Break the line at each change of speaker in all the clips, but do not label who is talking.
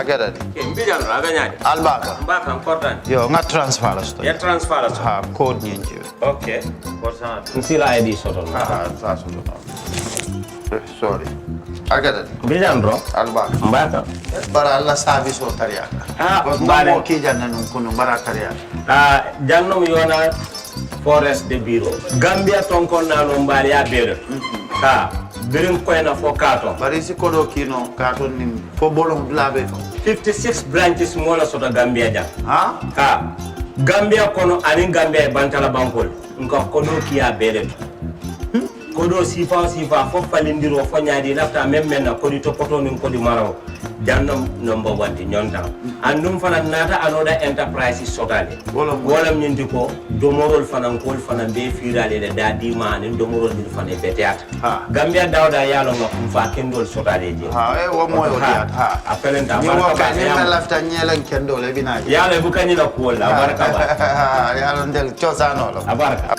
get it.
Mbijan aganya.
Albaka.
Mbaka important.
Yo, nga transfer la sto.
Ya transfer la.
Ha, code nyinji.
Okay. Korsa. Nsila ID soto.
Sa soto. Sorry. I get it.
Mbijan bro.
Albaka.
Mbaka.
Bara alla service o tariya. Mbare ki janna nun kunu bara tariya.
Jannom yona forest de bureau. Gambia tonkon na no mbali ya bere. Birin koyna fo kato.
Bari si kodo kino kato nim fo bolong blabe to.
56 branches mola sota Gambia jam. Gambia kono ani Gambia bantala bankol. Nka kodo kiya bere. Kodo sifa fo falindiro fo nyaadi lafta memmen na kodi to poto nim kodi maraw. Jannam number 1 di nyonta. Andum fana nata anoda enterprise sotale. Wolam nyindi ko domorol fana kol fana be firale de dadi ma ni domorol ni fana beteat. Gambia dawda yalo ma fa kendol sotale je.
Wo moyo diat.
Apelenta
ni wo ka ni lafta nyelen kendol e bina.
Yalo bu kanyi la ko la baraka ba.
Yalo ndel chosano lo.
Abaraka.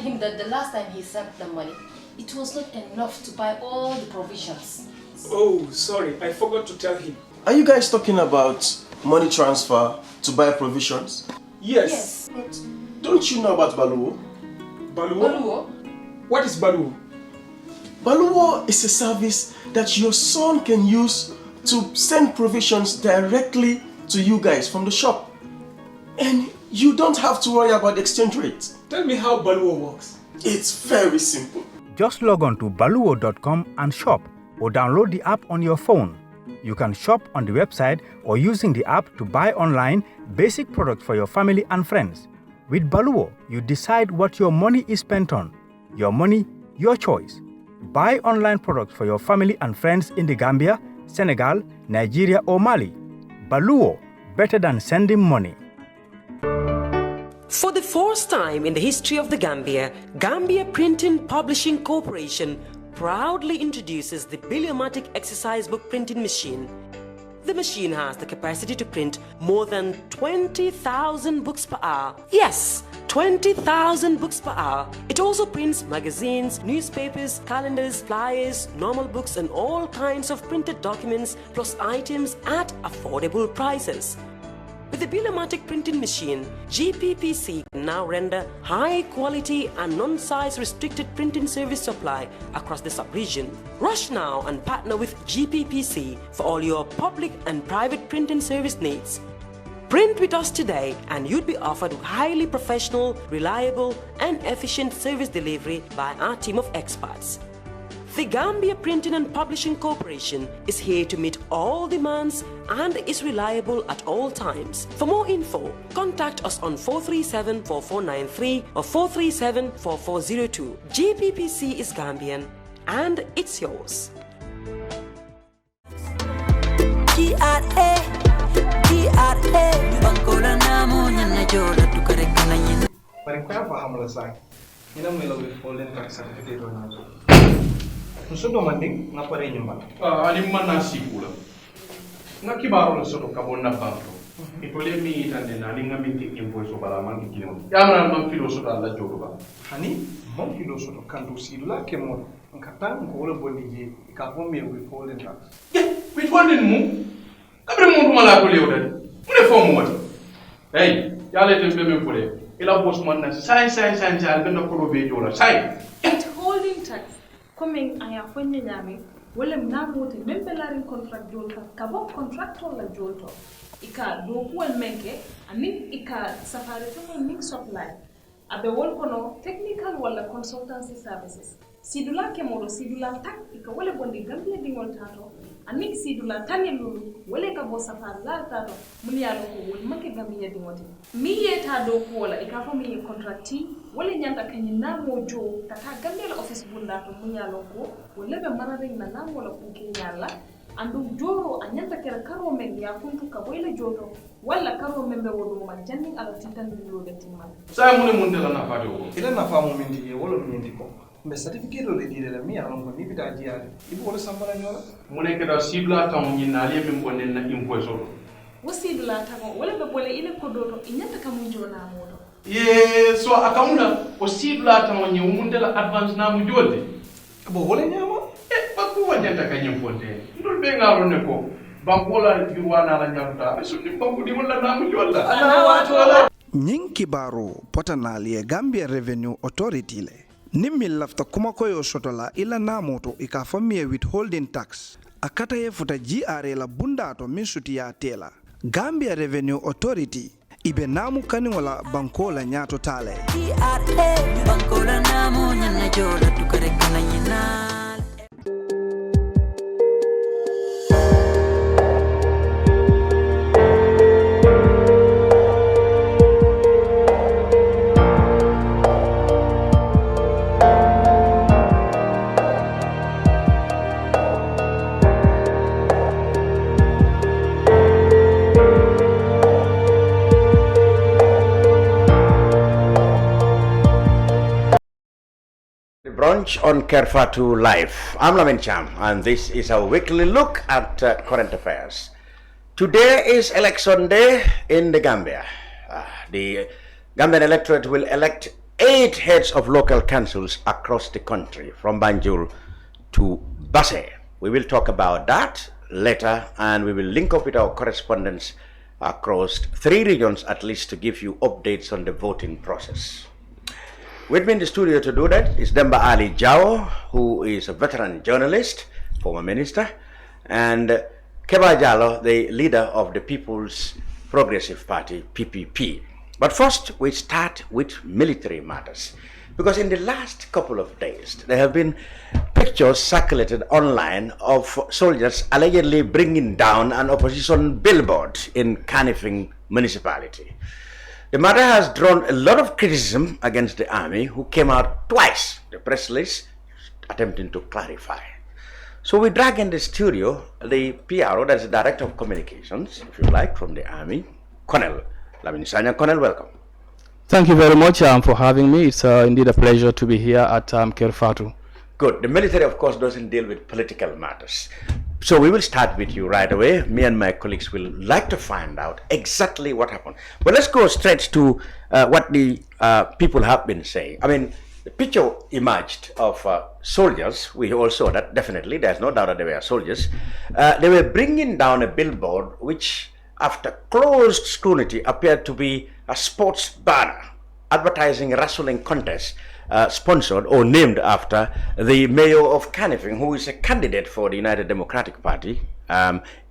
Him that the last time he sent the money, it was not enough to buy all the provisions.
Oh, sorry, I forgot to tell him.
Are you guys talking about money transfer to buy provisions?
Yes.
But
don't you know about Baluwo?
Baluwo? What is Baluwo?
Baluwo is a service that your son can use to send provisions directly to you guys from the shop. And you don't have to worry about the exchange rate.
Tell me how Baluwo works.
It's very simple.
Just log on to baluwo.com and shop, or download the app on your phone. You can shop on the website or using the app to buy online basic products for your family and friends. With Baluwo, you decide what your money is spent on. Your money, your choice. Buy online products for your family and friends in the Gambia, Senegal, Nigeria or Mali. Baluwo, better than sending money.
For the first time in the history of the Gambia, Gambia Printing Publishing Corporation proudly introduces the Biliomatic exercise book printing machine. The machine has the capacity to print more than 20,000 books per hour. Yes, 20,000 books per hour. It also prints magazines, newspapers, calendars, flyers, normal books and all kinds of printed documents plus items at affordable prices. With the Biliomatic printing machine, GPPC can now render high quality and non-size restricted printing service supply across the sub-region. Rush now and partner with GPPC for all your public and private printing service needs. Print with us today and you'd be offered highly professional, reliable and efficient service delivery by our team of experts. The Gambia Printing and Publishing Corporation is here to meet all demands and is reliable at all times. For more info, contact us on 437-4493 or 437-4402. GPPC is Gambian and it's yours.
Soto manding ngapare nyumba. Ali manna sikula. Ngakibaro soto kabonna banto. Ipole mi itande na linga minti invoice bala mangi kilimo. Yamra man filo soto alla jodoba. Hani man filo soto kandu sidula kemo. Nkata ngolo bonije ka pombe withholding tax. Withholding mu? Kabre mu mala ko lewdal. Mune fo mu wati. Hey, yale tembe me pole. Ila boss man na sai benda ko be jola. Sai.
Withholding tax. Coming aya fonye nyami wala mnamote membe larin contract jolta kabo contractor la jolto ika do kuel menke anin ika safari to ning supply abe wol kono technical wala consultancy services sidula ke modo sidula tak ika wala bondi Gambia dingol tato anin sidula tanelu wala ka bo safari la tato mun yalo ko wol make Gambia dingote mi yeta do kuola ika fo mi contracti wala nyanda kanyi namo jo tata Gambia office bunda to mun yalo ko wala be mararing na namo la ko nyala andu joro anyanta kera karo men ya kuntu ka boyle joto wala karo men be wodo ma janning ala titan dilo de timman
Sai mun de la na faade wo
ila na faamu min di wala min di ko
Mais certificate le dire la mi alon ko ni bita jiade ibu wala sambala nyola
mu nekk da sibla tam ñi na le min bonen na impôt so
wasi la tango wala be bole ile ko doto inyata kamu jona modo
ye so akamuna o sibla tam ñi munde la advance na mu jolde
bo wala nyama
ba ko wajanta ka ñim fonte ndul be ngalo ne ko bankola jurwana la ñaruta sunni banku di wala na mu jolda
ana wato wala
ñing kibaro potanali e Gambia Revenue Authority le nimmil lafta kuma koyo sotola ila namoto ika famie withholding tax akata ye futa GRA la bundato min sutiya tela Gambia Revenue Authority ibe namu kani wala bankola nyato tale
GRA bankola namu nyana jola tukare kana nyina.
Brunch on Kerr Fatou Live. I'm Lamin Sanyang, and this is our weekly look at current affairs. Today is election day in the Gambia. The Gambian electorate will elect 8 heads of local councils across the country, from Banjul to Basse. We will talk about that later, and we will link up with our correspondents across 3 regions at least to give you updates on the voting process. With me in the studio to do that is Demba Ali Jawo, who is a veteran journalist, former minister, and Kebba Jallow, the leader of the People's Progressive Party, PPP. But first, we start with military matters, because in the last couple of days, there have been pictures circulated online of soldiers allegedly bringing down an opposition billboard in Kanifing municipality. The matter has drawn a lot of criticism against the army, who came out twice, the press release, attempting to clarify. So we drag in the studio the PRO, that's the Director of Communications, if you like, from the army, Colonel Lamin Sanyang. Colonel, welcome.
Thank you very much for having me. It's indeed a pleasure to be here at Kerr Fatou.
Good. The military, of course, doesn't deal with political matters. So we will start with you right away. Me and my colleagues will like to find out exactly what happened. But let's go straight to what the people have been saying. I mean, the picture emerged of soldiers. We all saw that, definitely. There's no doubt that they were soldiers. They were bringing down a billboard which, after close scrutiny, appeared to be a sports banner advertising a wrestling contest sponsored or named after the mayor of Kanifing, who is a candidate for the United Democratic Party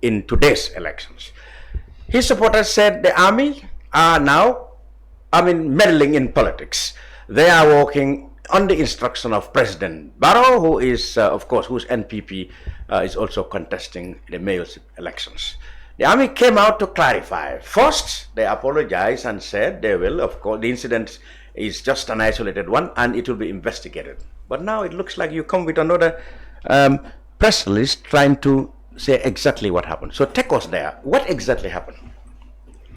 in today's elections. His supporters said the army are now, meddling in politics. They are working on the instruction of President Barrow, who is, of course, whose NPP is also contesting the mayor's elections. The army came out to clarify. First, they apologized and said they will, of course, the incident is just an isolated one and it will be investigated. But now it looks like you come with another press release trying to say exactly what happened. So take us there. What exactly happened?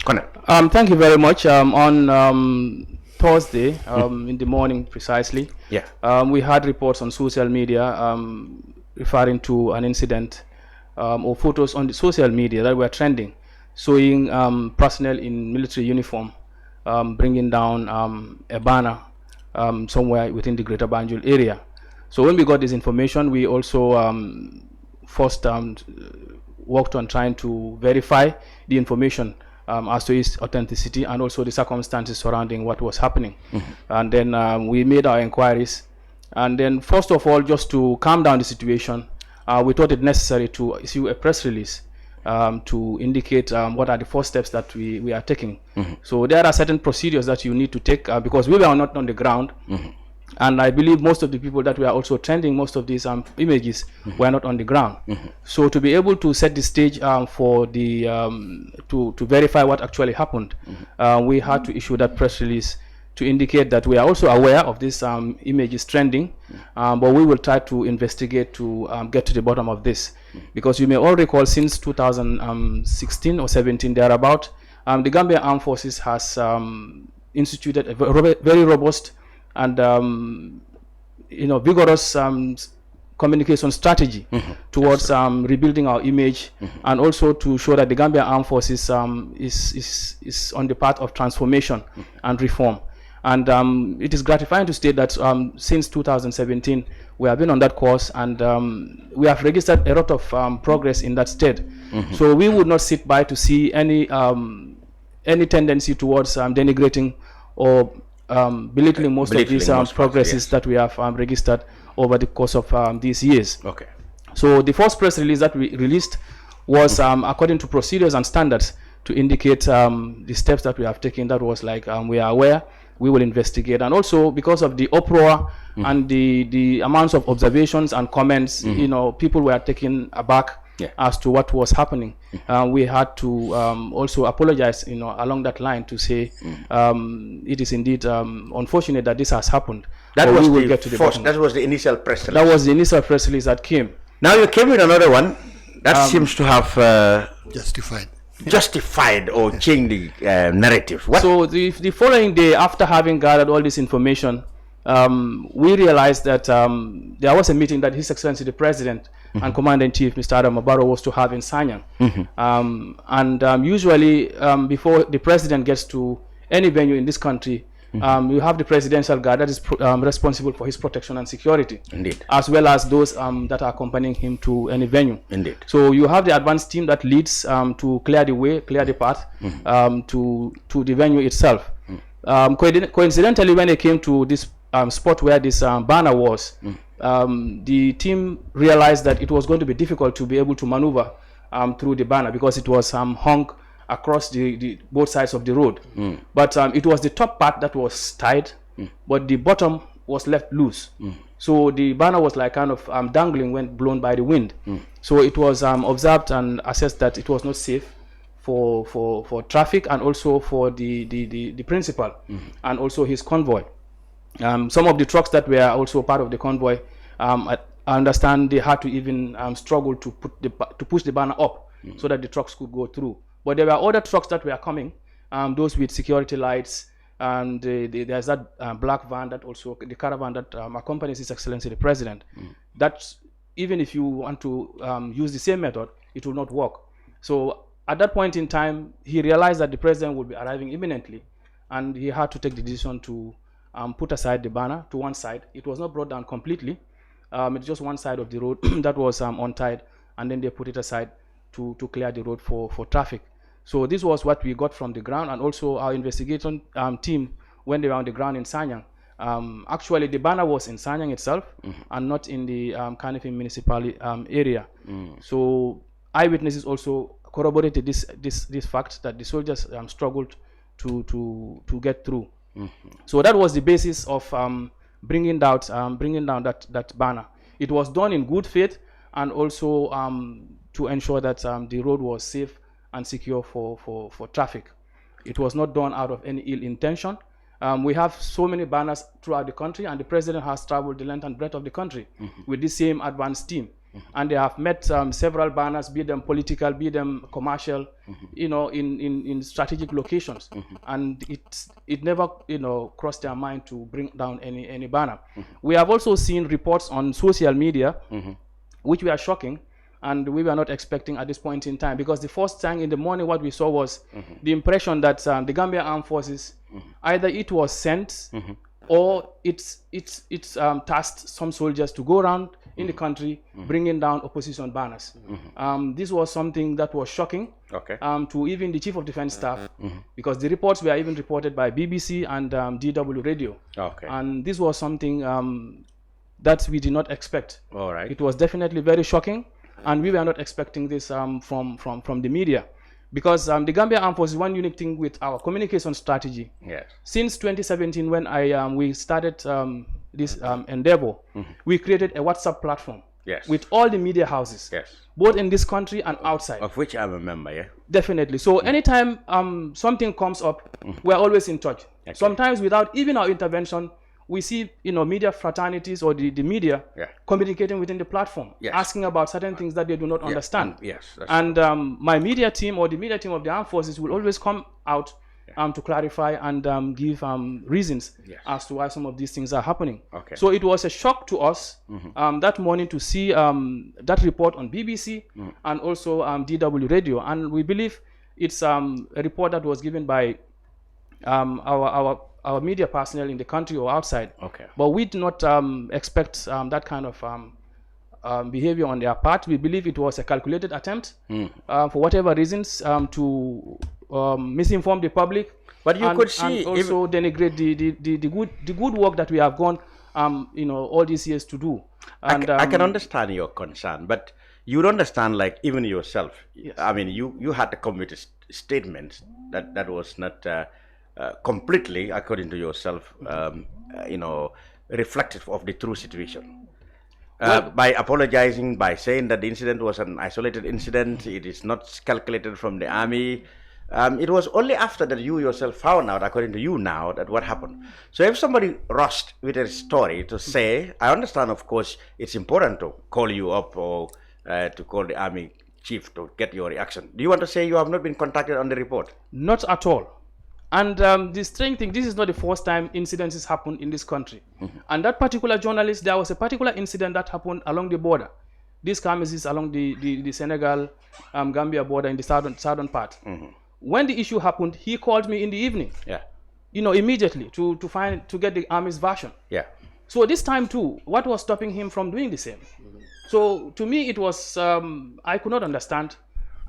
Connect.
Thank you very much. On Thursday, in the morning precisely, we had reports on social media referring to an incident or photos on the social media that were trending, showing personnel in military uniform bringing down a banner somewhere within the Greater Banjul area. So when we got this information, we also first worked on trying to verify the information as to its authenticity and also the circumstances surrounding what was happening. And then we made our inquiries. And then first of all, just to calm down the situation, we thought it necessary to issue a press release to indicate what are the first steps that we are taking. So there are certain procedures that you need to take because we were not on the ground. And I believe most of the people that were also trending most of these images were not on the ground. So to be able to set the stage for the to verify what actually happened, we had to issue that press release to indicate that we are also aware of this images trending, but we will try to investigate to get to the bottom of this. Because you may all recall, since 2016 or 17 thereabout, the Gambia Armed Forces has instituted a very robust and vigorous communication strategy towards rebuilding our image, and also to show that the Gambia Armed Forces is on the path of transformation and reform. And it is gratifying to state that since 2017 we have been on that course, and we have registered a lot of progress in that state. So we would not sit by to see any tendency towards denigrating or belittling most of these progresses that we have registered over the course of these years.
Okay.
So the first press release that we released was according to procedures and standards to indicate the steps that we have taken. That was like, we are aware, we will investigate, and also because of the uproar and the amounts of observations and comments, people were taken aback as to what was happening. We had to also apologize, along that line, to say it is indeed unfortunate that this has happened.
That was that was the initial press release.
That was the initial press release that came.
Now you came with another one that seems to have justified or changed the narrative. What?
So the following day, after having gathered all this information, we realized that there was a meeting that His Excellency the President and Commander-in-Chief Mr. Adam Barrow was to have in Sanyang. Usually before the President gets to any venue in this country, you have the Presidential Guard that is responsible for his protection and security.
Indeed.
As well as those that are accompanying him to any venue.
Indeed.
So you have the advanced team that leads to clear the way, clear the path to the venue itself. Coincidentally, when it came to this spot where this banner was, the team realized that it was going to be difficult to be able to maneuver through the banner because it was hung across the both sides of the road. But it was the top part that was tied, but the bottom was left loose. So the banner was like kind of dangling when blown by the wind. So it was observed and assessed that it was not safe for traffic, and also for the principal and also his convoy. Some of the trucks that were also part of the convoy, I understand they had to even struggle to push the banner up so that the trucks could go through. But there were other trucks that were coming, those with security lights, and there's that black van that also, the caravan that accompanies His Excellency the President. That's, even if you want to use the same method, it will not work. So at that point in time, he realized that the President would be arriving imminently, and he had to take the decision to put aside the banner to one side. It was not brought down completely. It's just one side of the road that was untied, and then they put it aside to clear the road for traffic. So this was what we got from the ground, and also our investigation team, when they were on the ground in Sanyang. Actually, the banner was in Sanyang itself and not in the Kanifing municipal area. So eyewitnesses also corroborated this fact that the soldiers struggled to get through. So that was the basis of bringing down that banner. It was done in good faith, and also to ensure that the road was safe and secure for traffic. It was not done out of any ill intention. We have so many banners throughout the country, and the President has traveled the length and breadth of the country with the same advanced team. And they have met several banners, be them political, be them commercial, in strategic locations. And it never, crossed their mind to bring down any banner. We have also seen reports on social media, which were shocking, and we were not expecting at this point in time, because the first thing in the morning what we saw was the impression that the Gambia Armed Forces, either it was sent or it's tasked some soldiers to go around in the country bringing down opposition banners. This was something that was shocking to even the Chief of Defense Staff, because the reports were even reported by BBC and DW Radio. And this was something that we did not expect. It was definitely very shocking, and we were not expecting this from the media, because the Gambia Armed Forces, one unique thing with our communication strategy. Since 2017, when we started this endeavor, we created a WhatsApp platform with all the media houses, both in this country and outside.
Of which I'm a member,
Definitely. So anytime something comes up, we're always in touch. Sometimes without even our intervention, we see, media fraternities or the media communicating within the platform, asking about certain things that they do not understand. And my media team or the media team of the Armed Forces will always come out to clarify and give reasons as to why some of these things are happening. So it was a shock to us that morning to see that report on BBC and also DW Radio, and we believe it's a report that was given by our media personnel in the country or outside. But we do not expect that kind of behavior on their part. We believe it was a calculated attempt for whatever reasons to misinform the public.
But you could see,
and also denigrate the good work that we have gone all these years to do. And
I can understand your concern, but you don't understand, like, even yourself. I mean, you had to come with a statement that was not completely, according to yourself, reflective of the true situation. By apologizing, by saying that the incident was an isolated incident, it is not calculated from the army. It was only after that you yourself found out, according to you now, that what happened. So if somebody rushed with a story to say, I understand, of course, it's important to call you up or to call the army chief to get your reaction. Do you want to say you have not been contacted on the report?
Not at all. And the strange thing, this is not the first time incidents happen in this country. And that particular journalist, there was a particular incident that happened along the border. This comes is along the Senegal Gambia border in the southern part. When the issue happened, he called me in the evening. Immediately to get the army's version. So this time too, what was stopping him from doing the same? So to me, it was I could not understand.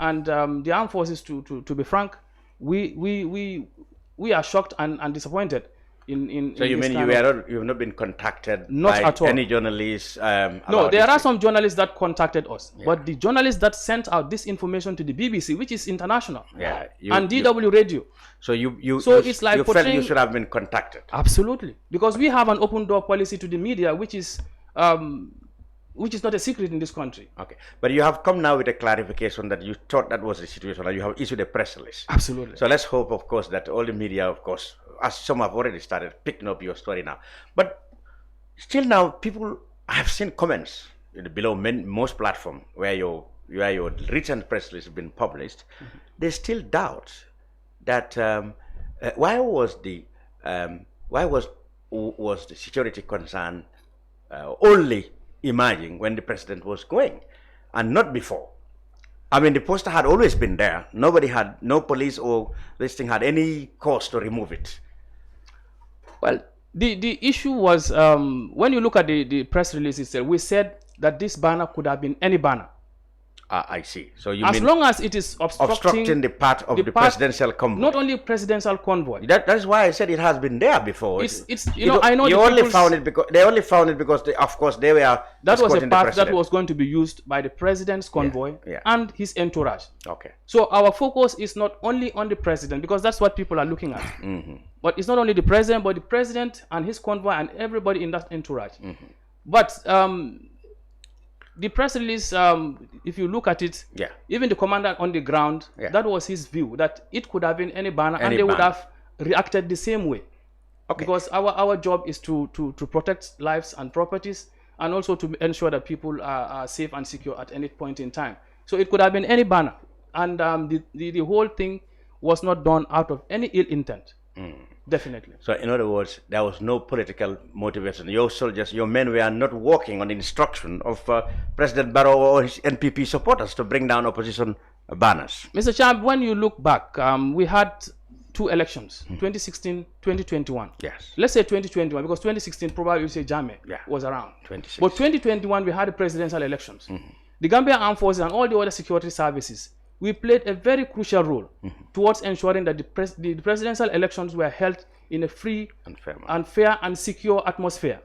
And the armed forces, to be frank, we are shocked and disappointed in
So you mean you have not been contacted by any journalists?
No, there are some journalists that contacted us, but the journalists that sent out this information to the BBC, which is international, and DW Radio.
So you
felt
you should have been contacted.
Absolutely, because we have an open door policy to the media, which is not a secret in this country.
But you have come now with a clarification that you thought that was the situation, and you have issued a press release.
Absolutely.
So let's hope, of course, that all the media, of course, as some have already started picking up your story now. But still now, people, I have seen comments below most platforms where your recent press release has been published. They still doubt that why was the security concern only emerging when the president was going and not before. I mean, the poster had always been there. No police or this thing had any cause to remove it.
Well, the issue was when you look at the press release itself, we said that this banner could have been any banner.
I see. So you
as
mean
long as it is obstructing
the path of the presidential convoy.
Not only presidential convoy.
That's why I said it has been there before.
I know
you only found it because they only found it because of course they were.
That was a path that was going to be used by the president's convoy and his entourage. So our focus is not only on the president, because that's what people are looking at. But it's not only the president, but the president and his convoy and everybody in that entourage. But the press release, if you look at it, even the commander on the ground, that was his view, that it could have been any banner and they would have reacted the same way. Because our job is to protect lives and properties and also to ensure that people are safe and secure at any point in time. So it could have been any banner. And the whole thing was not done out of any ill intent. Definitely.
So in other words, there was no political motivation. Your soldiers, your men were not working on the instruction of President Barrow or his NPP supporters to bring down opposition banners.
Mr. Champ, when you look back, we had two elections, 2016, 2021.
Yes.
Let's say 2021, because 2016 probably you say Jammeh was around.
26.
But 2021, we had the presidential elections. The Gambia Armed Forces and all the other security services, we played a very crucial role towards ensuring that the presidential elections were held in a free and fair and secure atmosphere.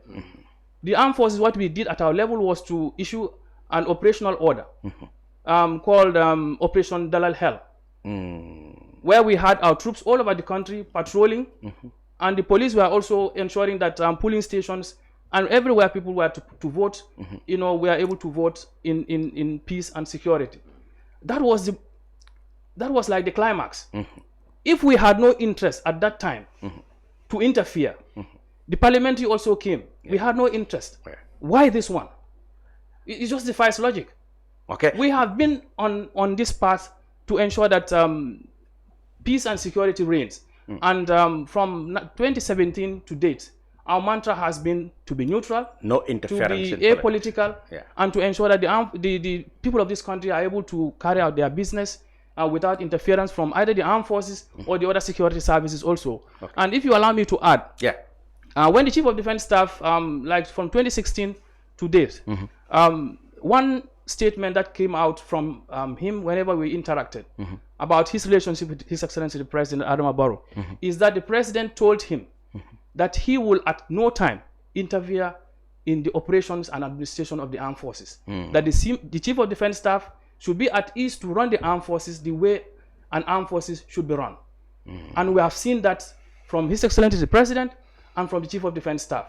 The armed forces, what we did at our level was to issue an operational order called Operation Dalal Hell, where we had our troops all over the country patrolling, and the police were also ensuring that polling stations and everywhere people were to vote, we were able to vote in peace and security. That was like the climax. If we had no interest at that time to interfere, the parliamentary also came. We had no interest. Why this one? It just defies logic. We have been on this path to ensure that peace and security reigns. And from 2017 to date, our mantra has been to be neutral,
no interference,
to be apolitical, and to ensure that the people of this country are able to carry out their business without interference from either the armed forces or the other security services also. And if you allow me to add, when the Chief of Defense Staff, like from 2016 to date, one statement that came out from him whenever we interacted about his relationship with His Excellency the President Adama Barrow is that the President told him that he will at no time interfere in the operations and administration of the armed forces. That the Chief of Defense Staff should be at ease to run the armed forces the way an armed forces should be run. And we have seen that from His Excellency the President and from the Chief of Defense Staff.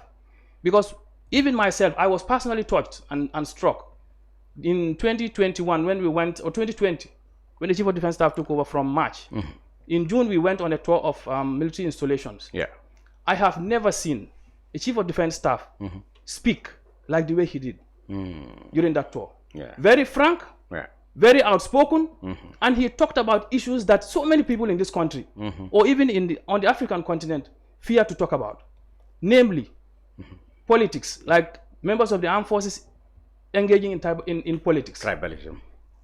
Because even myself, I was personally touched and struck in 2021 when we went, or 2020, when the Chief of Defense Staff took over from March. In June, we went on a tour of military installations. I have never seen a Chief of Defense Staff speak like the way he did during that tour. Very frank, very outspoken, and he talked about issues that so many people in this country, or even on the African continent, fear to talk about. Namely, politics, like members of the armed forces engaging in politics.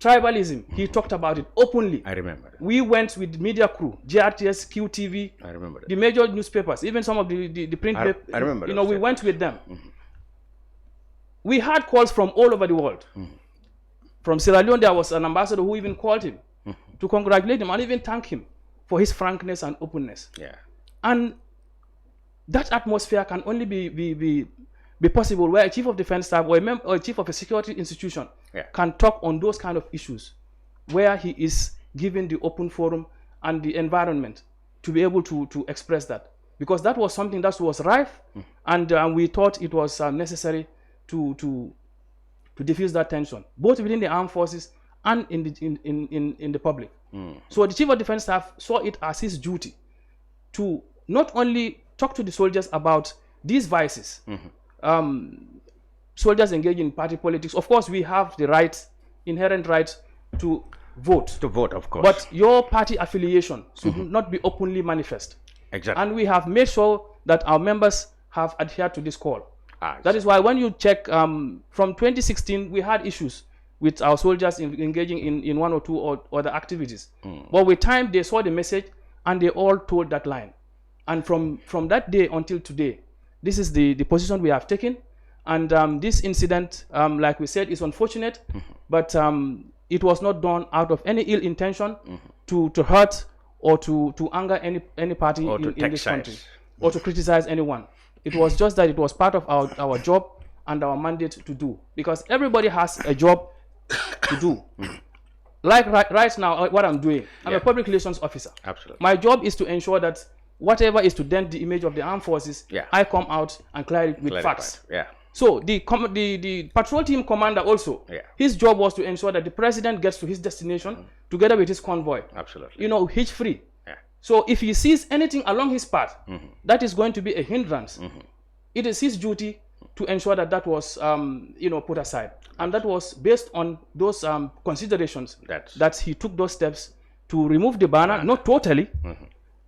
Tribalism, he talked about it openly.
I remember that.
We went with media crew, JRTS, QTV,
I remember that.
the major newspapers, even some of the print papers.
I remember
you know, we went with them. We had calls from all over the world. From Sierra Leone, there was an ambassador who even called him to congratulate him and even thank him for his frankness and openness. And that atmosphere can only be possible where a Chief of Defense Staff or a chief of a security institution can talk on those kind of issues, where he is given the open forum and the environment to be able to express that. Because that was something that was rife, and we thought it was necessary to diffuse that tension, both within the armed forces and in the public. So the Chief of Defense Staff saw it as his duty to not only talk to the soldiers about these vices, soldiers engage in party politics. Of course, we have the right, inherent right to vote.
To vote, of course.
But your party affiliation should not be openly manifest.
Exactly.
And we have made sure that our members have adhered to this call. That is why when you check, from 2016, we had issues with our soldiers engaging in one or two other activities. But with time, they saw the message and they all told that line. And from that day until today, this is the position we have taken. And this incident, like we said, is unfortunate, but it was not done out of any ill intention to hurt or to anger any party in this country, or to criticize anyone. It was just that it was part of our job and our mandate to do, because everybody has a job to do. Like right now, what I'm doing, I'm a public relations officer.
Absolutely.
My job is to ensure that whatever is to dent the image of the armed forces, I come out and clear it with facts. So the patrol team commander also, his job was to ensure that the president gets to his destination together with his convoy.
Absolutely.
You know, hitch free. So if he sees anything along his path that is going to be a hindrance, it is his duty to ensure that that was, put aside. And that was based on those considerations that he took those steps to remove the banner, not totally,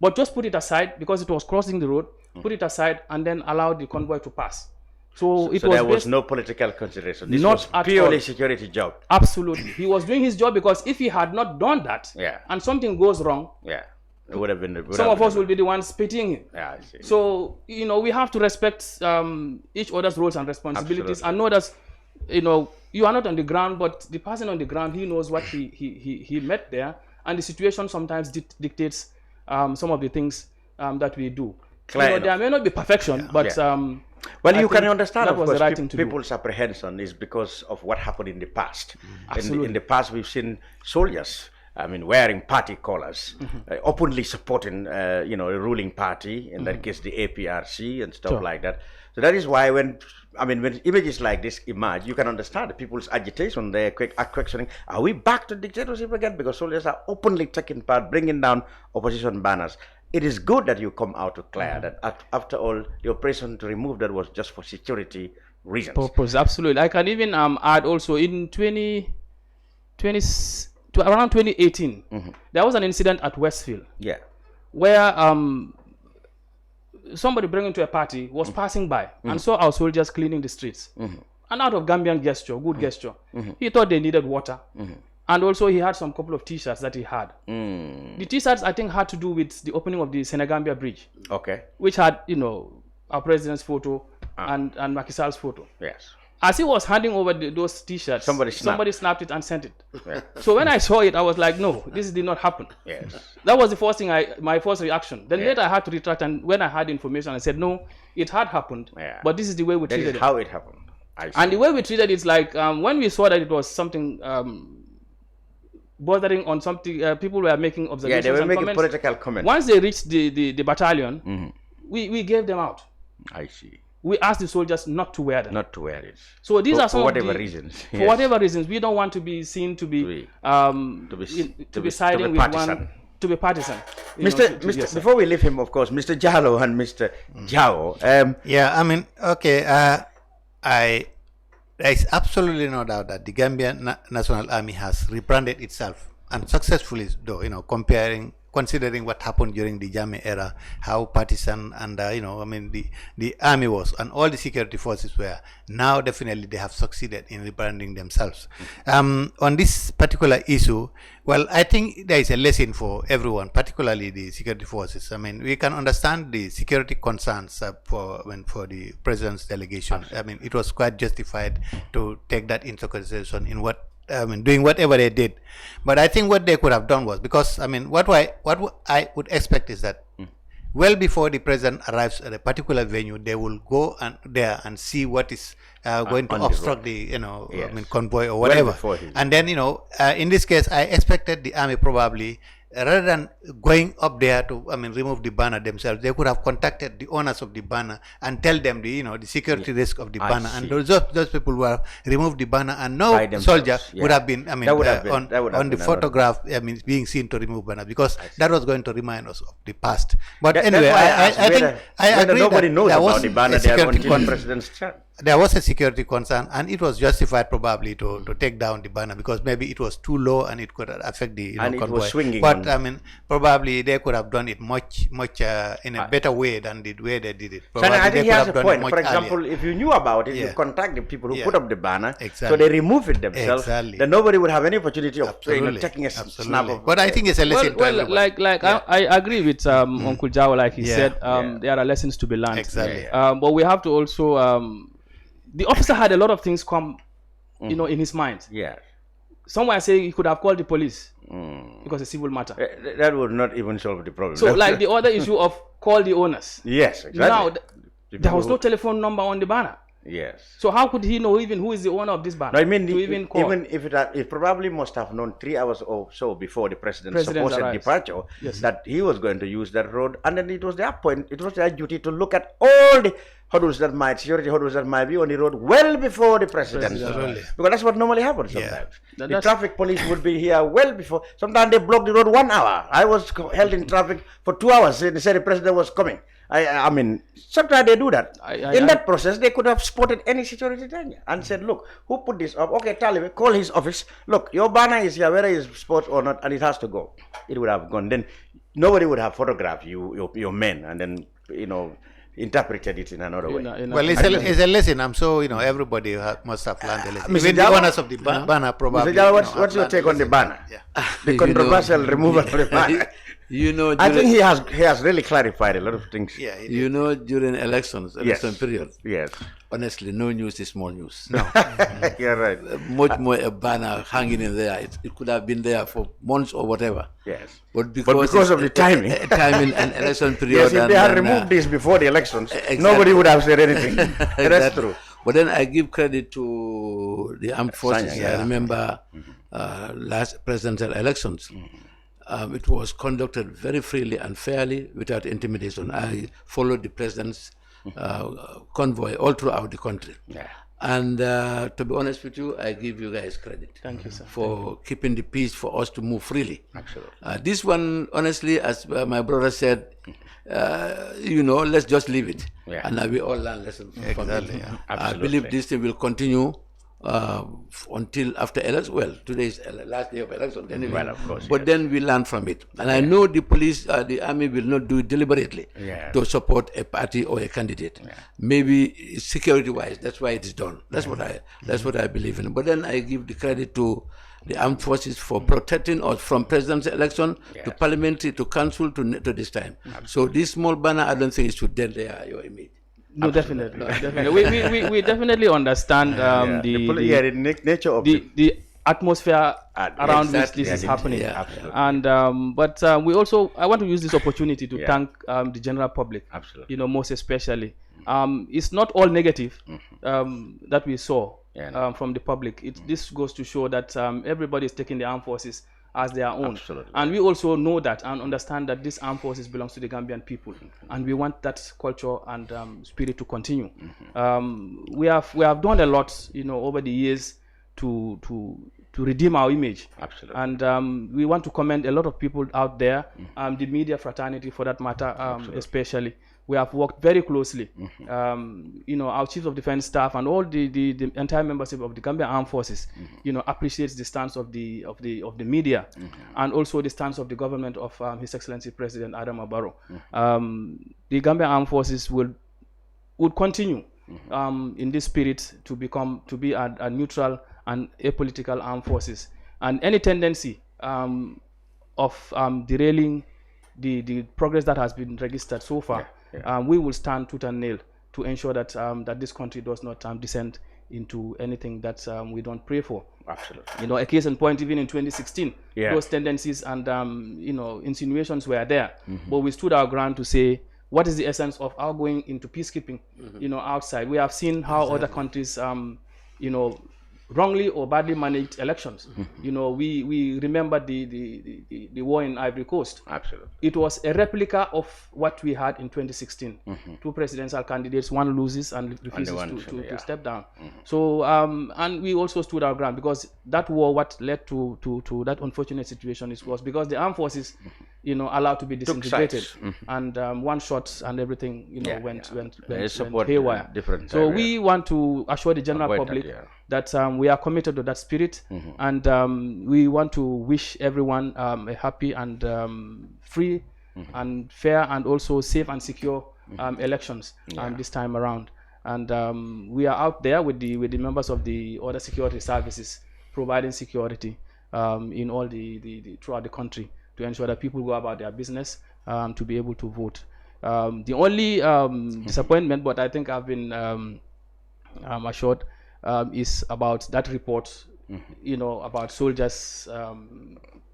but just put it aside because it was crossing the road, put it aside, and then allow the convoy to pass. So there
was no political consideration. This was purely security job.
Absolutely. He was doing his job, because if he had not done that, and something goes wrong,
it would have been.
Some of us will be the ones pitying him.
I see.
So we have to respect each other's roles and responsibilities, and know that you are not on the ground, but the person on the ground, he knows what he met there, and the situation sometimes dictates some of the things that we do. There may not be perfection, but
well, you can understand, of course,
right
people's apprehension is because of what happened in the past.
Absolutely.
In the past, we've seen soldiers, wearing party collars, openly supporting, a ruling party, in that case, the APRC and stuff like that. So that is why when images like this emerge, you can understand the people's agitation. They are questioning, are we back to dictatorship again? Because soldiers are openly taking part, bringing down opposition banners. It is good that you come out to clear that after all, the operation to remove that was just for security reasons.
Purpose, absolutely. I can even add also in around 2018, there was an incident at Westfield. where somebody bringing to a party was passing by and saw our soldiers cleaning the streets. And out of Gambian gesture, good gesture, he thought they needed water. And also he had some couple of t-shirts that he had. The t-shirts, I think, had to do with the opening of the Senegambia Bridge.
Okay.
Which had, you know, our president's photo and Macky Sall's photo.
Yes.
As he was handing over those t-shirts, somebody snapped it and sent it.
Yeah.
So when I saw it, I was like, no, this did not happen.
Yes.
That was the first thing, my first reaction. Then later I had to retract, and when I had information, I said, no, it had happened, but this is the way we treated it.
That is how it happened.
And the way we treated it is like, when we saw that it was something bordering on something, people were making observations.
Yeah, they were
and
making
comments.
political comments.
Once they reached the battalion, we gave them out.
I see.
We asked the soldiers not to wear them.
Not to wear it.
So these are some
for
of
whatever
the
reasons.
For whatever reasons, we don't want to be seen to be siding with one, to be partisan.
Mr. Before we leave him, of course, Mr. Jallow and Mr. Jawo.
Yeah, I mean, okay, there is absolutely no doubt that the Gambian National Army has rebranded itself, and successfully, though, you know, considering what happened during the Jammeh era, how partisan and, you know, I mean, the army was, and all the security forces were. Now, definitely, they have succeeded in rebranding themselves. On this particular issue, well, I think there is a lesson for everyone, particularly the security forces. I mean, we can understand the security concerns for the president's delegation. I mean, it was quite justified to take that into consideration in doing whatever they did. But I think what they could have done was, because, I mean, what I would expect is that well before the president arrives at a particular venue, they will go there and see what is going to obstruct the, you know, I mean, convoy or whatever. And then, you know, in this case, I expected the army probably, rather than going up there to, I mean, remove the banner themselves, they could have contacted the owners of the banner and tell them the, you know, the security risk of the banner. And those people who have removed the banner, and no soldier would have been, I mean, on the photograph, I mean, being seen to remove banner, because that was going to remind us of the past. But anyway, I think I agree
nobody knows
that
about the banner there until the president's turn.
There was a security concern, and it was justified probably to take down the banner, because maybe it was too low and it could affect the convoy.
It was swinging.
But I mean, probably they could have done it much in a better way than the way they did it. Probably
I think he has a point. For example, if you knew about it, you contact the people who put up the banner, so they remove it themselves. Then nobody would have any opportunity of taking a snap of.
But I think it's a lesson.
I agree with Uncle Jawo, like he said. There are lessons to be learned.
Exactly.
But we have to also. The officer had a lot of things come, you know, in his mind.
Yeah.
Somewhere say he could have called the police because it's a civil matter.
That would not even solve the problem.
So, like the other issue of call the owners.
Yes, exactly.
Now, there was no telephone number on the banner.
Yes.
So how could he know even who is the owner of this banner?
No, I mean,
even
if it probably must have known 3 hours or so before the president's supposed departure that he was going to use that road, and then it was their duty to look at all the security hurdles that might be on the road well before the president. Because that's what normally happens sometimes. The traffic police would be here well before. Sometimes they block the road 1 hour. I was held in traffic for 2 hours. They said the president was coming. I mean, sometimes they do that. In that process, they could have spotted any security danger and said, look, who put this up? Okay, Talib, call his office. Look, your banner is here, whether it's sports or not, and it has to go. It would have gone. Then nobody would have photographed your men and then, you know, interpreted it in another way.
Well, it's a lesson. I'm sure, you know, everybody must have learned a lesson. Even the owners of the banner probably.
Mr. Jawo, what's your take on the banner? The controversial removal of the banner.
You know,
I think he has really clarified a lot of things.
Yeah, you know, during election period.
Yes.
Honestly, no news is small news.
No, you're right.
Much more a banner hanging in there. It could have been there for months or whatever.
Yes.
But because
of the timing,
and election period.
Yes, if they had removed this before the elections, nobody would have said anything. That's true.
But then I give credit to the armed forces. Sanyang, I remember last presidential elections. It was conducted very freely and fairly without intimidation. I followed the president's convoy all throughout the country.
Yeah.
And to be honest with you, I give you guys credit.
Thank you, sir.
For keeping the peace for us to move freely.
Absolutely.
This one, honestly, as my brother said, you know, let's just leave it.
Yeah.
And we all learn lessons from it.
Yeah.
I believe this thing will continue until after election. Well, today is the last day of election anyway.
Well, of course.
But then we learn from it. And I know the police, the army will not do it deliberately to support a party or a candidate. Maybe security-wise, that's why it is done. That's what I believe in. But then I give the credit to the armed forces for protecting us from presidential election to parliamentary to council to this time. So this small banner, I don't think it should dent your image.
No, definitely. We definitely understand the
nature of
the atmosphere around which this is happening. And but we also, I want to use this opportunity to thank the general public.
Absolutely.
Most especially. It's not all negative that we saw from the public. This goes to show that everybody is taking the armed forces as their own. And we also know that and understand that this armed forces belongs to the Gambian people, and we want that culture and spirit to continue. We have done a lot, over the years to redeem our image. And we want to commend a lot of people out there, the media fraternity for that matter, especially. We have worked very closely. Our Chief of Defense Staff and all the entire membership of the Gambia Armed Forces, appreciates the stance of the media, and also the stance of the government of His Excellency President Adam Barrow. The Gambia Armed Forces would continue in this spirit to be a neutral and apolitical armed forces. And any tendency of derailing the progress that has been registered so far, we will stand tooth and nail to ensure that that this country does not descend into anything that we don't pray for.
Absolutely.
A case in point, even in 2016, those tendencies and insinuations were there, but we stood our ground to say, what is the essence of our going into peacekeeping? Outside, we have seen how other countries, wrongly or badly managed elections. We remember the war in Ivory Coast.
Absolutely.
It was a replica of what we had in 2016. Two presidential candidates, one loses and refuses to step down. So, and we also stood our ground, because that war, what led to that unfortunate situation was because the armed forces, allowed to be disintegrated, and one shot and everything, went haywire. So we want to assure the general public that we are committed to that spirit, and we want to wish everyone a happy and free and fair and also safe and secure elections this time around. And we are out there with the members of the other security services providing security in all throughout the country to ensure that people go about their business to be able to vote. The only disappointment, but I think I've been assured, is about that report, about soldiers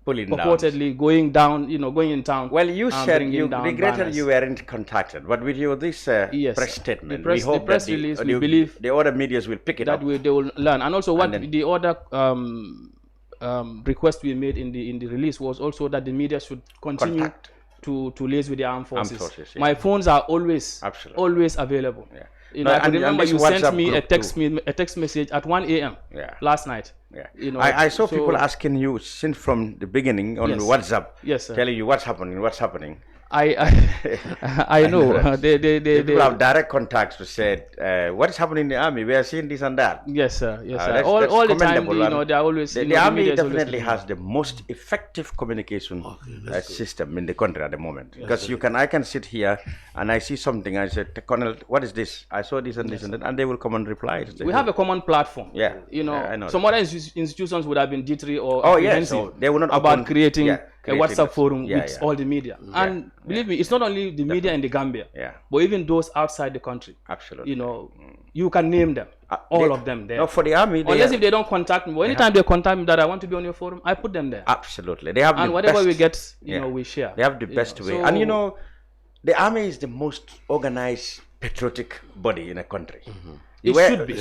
purportedly going in town.
Well, you said you regretted you weren't contacted, but with this press statement, we hope
press
that
release, we believe
the other medias will pick it up.
They will learn. And also the other request we made in the release was also that the media should continue to liaise with the armed forces. My phones are always available. I can remember you sent me a text message at 1 a.m. last night.
I saw people asking you since from the beginning on WhatsApp, telling you what's happening.
I know.
People have direct contacts to say what is happening in the army. We are seeing this and that.
Yes, sir. Yes, sir. All the time, they are always.
The army definitely has the most effective communication system in the country at the moment. Because I can sit here and I see something. I said, Colonel, what is this? I saw this and this and that, and they will come and reply.
We have a common platform.
I know
some other institutions would have been jittery or
so they will not
about creating a WhatsApp forum with all the media. And believe me, it's not only the media in the Gambia, but even those outside the country.
Absolutely.
You can name them, all of them there.
No, for the army,
unless if they don't contact me. But anytime they contact me that I want to be on your forum, I put them there.
Absolutely. They have
and
the
whatever
best,
we get, we share.
They have the best way. So, and the army is the most organized, patriotic body in a country.
It should be.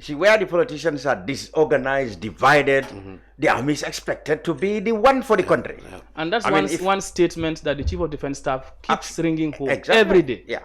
See, where the politicians are disorganized, divided, the army is expected to be the one for the country.
And that's one statement that the Chief of Defense Staff keeps ringing home every day.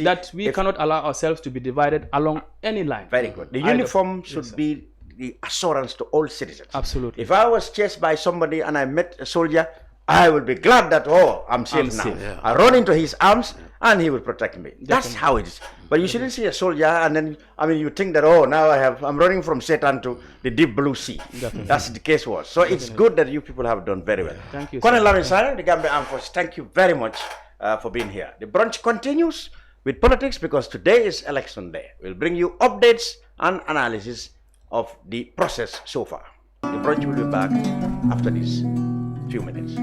That we cannot allow ourselves to be divided along any line.
Very good. The uniform should be the assurance to all citizens.
Absolutely.
If I was chased by somebody and I met a soldier, I will be glad that, I'm safe now. I run into his arms and he will protect me. That's how it is. But you shouldn't see a soldier and then, you think that, oh, now I'm running from Satan to the deep blue sea. That's the case was. So it's good that you people have done very well.
Thank you.
Colonel Lamin Sanyang, the Gambia Armed Forces, thank you very much for being here. The brunch continues with politics because today is election day. We'll bring you updates and analysis of the process so far. The brunch will be back after these few minutes.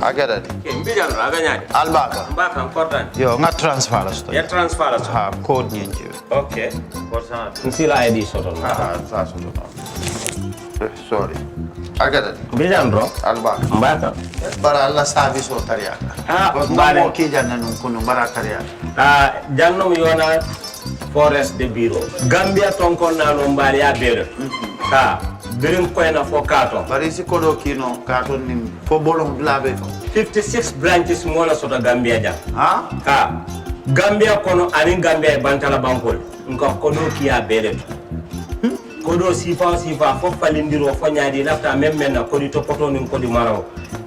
Agada.
Mbijan aganyadi.
Albaka.
Mbaka important.
Yo, nga transfer la sto.
Ya transfer la sto.
Ha, code nyenje.
Okay. Kosa. Nsila ID soto.
Ah, sa soto. Sorry. Agada.
Mbijan bro.
Albaka.
Mbaka.
Bara alla service o tariaka.
Mbale.
Mo ki janna nun kunu bara tariaka.
Jannom yona forest de bureau. Gambia tonkon na no mbali ya bere. Birim koyna fo kato.
Bari si kodo kino kato ni fo bolong blabe.
56 branches mola soto Gambia jam.
Ha?
Gambia kono ani Gambia bantala bankol. Nko kono kiya bere. Kodo sifa fo falindiro fo nyaadi lafta memmen na kodi topoto nin kodi maraw.